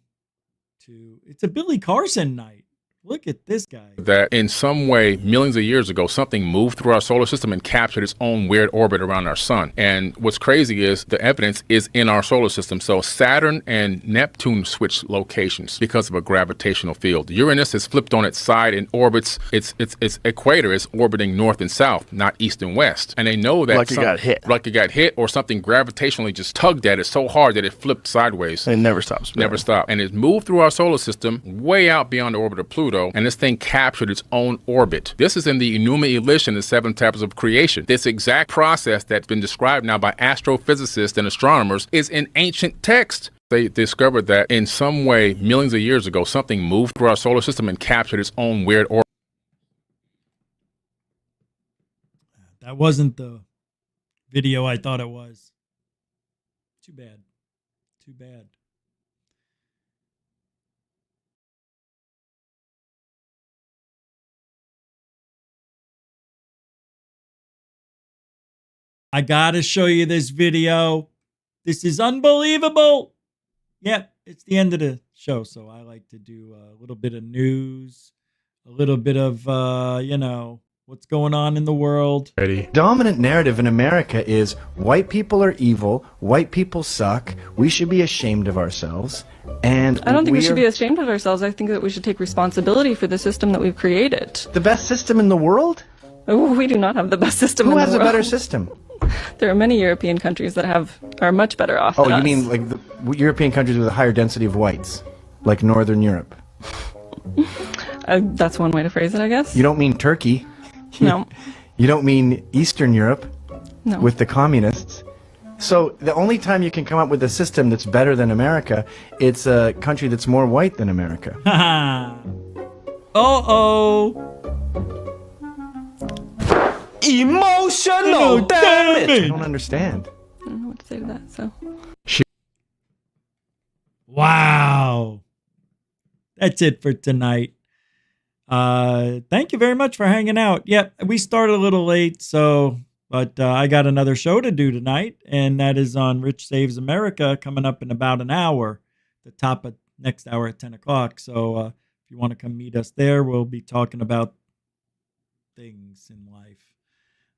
2. It's a Billy Carson night. Look at this guy. That in some way, millions of years ago, something moved through our solar system and captured its own weird orbit around our sun. And what's crazy is the evidence is in our solar system. So Saturn and Neptune switch locations because of a gravitational field. Uranus is flipped on its side and orbits its equator is orbiting north and south, not east and west. And they know that Like it got hit. Like it got hit, or something gravitationally just tugged at it so hard that it flipped sideways. It never stops. Never stopped. And it moved through our solar system way out beyond the orbit of Pluto. And this thing captured its own orbit. This is in the Enuma Elish, the 7 tablets of creation. This exact process that's been described now by astrophysicists and astronomers is in ancient text. They discovered that in some way, millions of years ago, something moved through our solar system and captured its own weird orbit. That wasn't the video I thought it was. Too bad. Too bad. I gotta show you this video. This is unbelievable. Yep, it's the end of the show, so I like to do a little bit of news. a little bit of, what's going on in the world. Dominant narrative in America is white people are evil, white people suck, we should be ashamed of ourselves, and I don't think we should be ashamed of ourselves. I think that we should take responsibility for the system that we've created. The best system in the world? Oh, we do not have the best system in the world. Who has a better system? There are many European countries that are much better off Oh, than you us. mean like the European countries with a higher density of whites, like Northern Europe? That's one way to phrase it, I guess. You don't mean Turkey? No. You don't mean Eastern Europe? No. With the communists? So the only time you can come up with a system that's better than America, it's a country that's more white than America. Uh-oh. Emotional damage! I don't understand. I don't know what to say to that, so. Wow. That's it for tonight. Thank you very much for hanging out. Yep, we started a little late, but I got another show to do tonight, and that is on Rich Saves America coming up in about an hour, the top of next hour at 10 o'clock. So if you want to come meet us there, we'll be talking about things in life.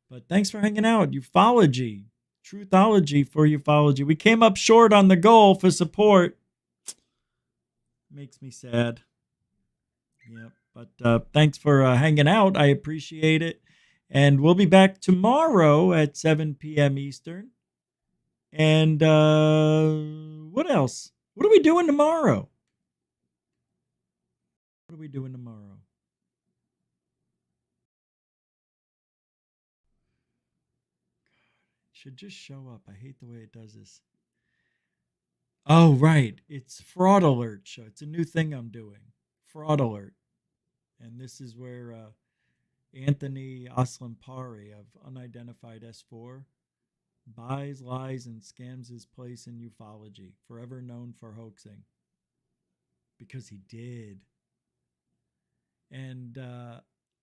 But thanks for hanging out. Ufology, truthology for ufology. We came up short on the goal for support. Makes me sad. Yep. But thanks for hanging out. I appreciate it. And we'll be back tomorrow at 7 p.m. Eastern. And what else? What are we doing tomorrow? What are we doing tomorrow? It should just show up. I hate the way it does this. Oh, right. It's Fraud Alert show. It's a new thing I'm doing. Fraud Alert. And this is where Anthony Aslampari of Unidentified S4 buys, lies, and scams his place in ufology, forever known for hoaxing. Because he did. And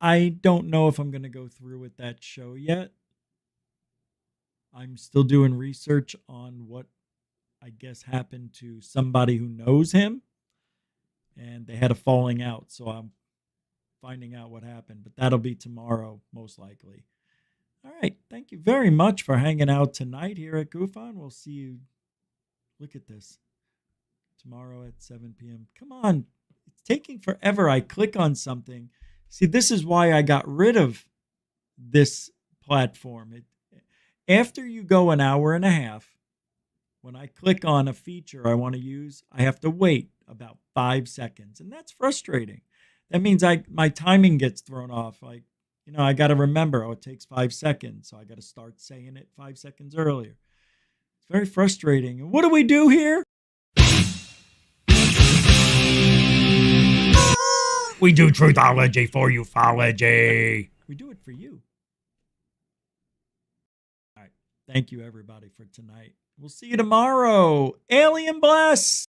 I don't know if I'm going to go through with that show yet. I'm still doing research on what I guess happened to somebody who knows him. And they had a falling out, so I'm finding out what happened. But that'll be tomorrow, most likely. All right. Thank you very much for hanging out tonight here at GUFON. We'll see you. Look at this. Tomorrow at 7 p.m. Come on. It's taking forever. I click on something. See, this is why I got rid of this platform. After you go an hour and a half, when I click on a feature I want to use, I have to wait about 5 seconds. And that's frustrating. That means my timing gets thrown off. I got to remember, it takes 5 seconds. So I got to start saying it 5 seconds earlier. It's very frustrating. And what do we do here? We do truthology for ufology. We do it for you. All right. Thank you, everybody, for tonight. We'll see you tomorrow. Alien bless.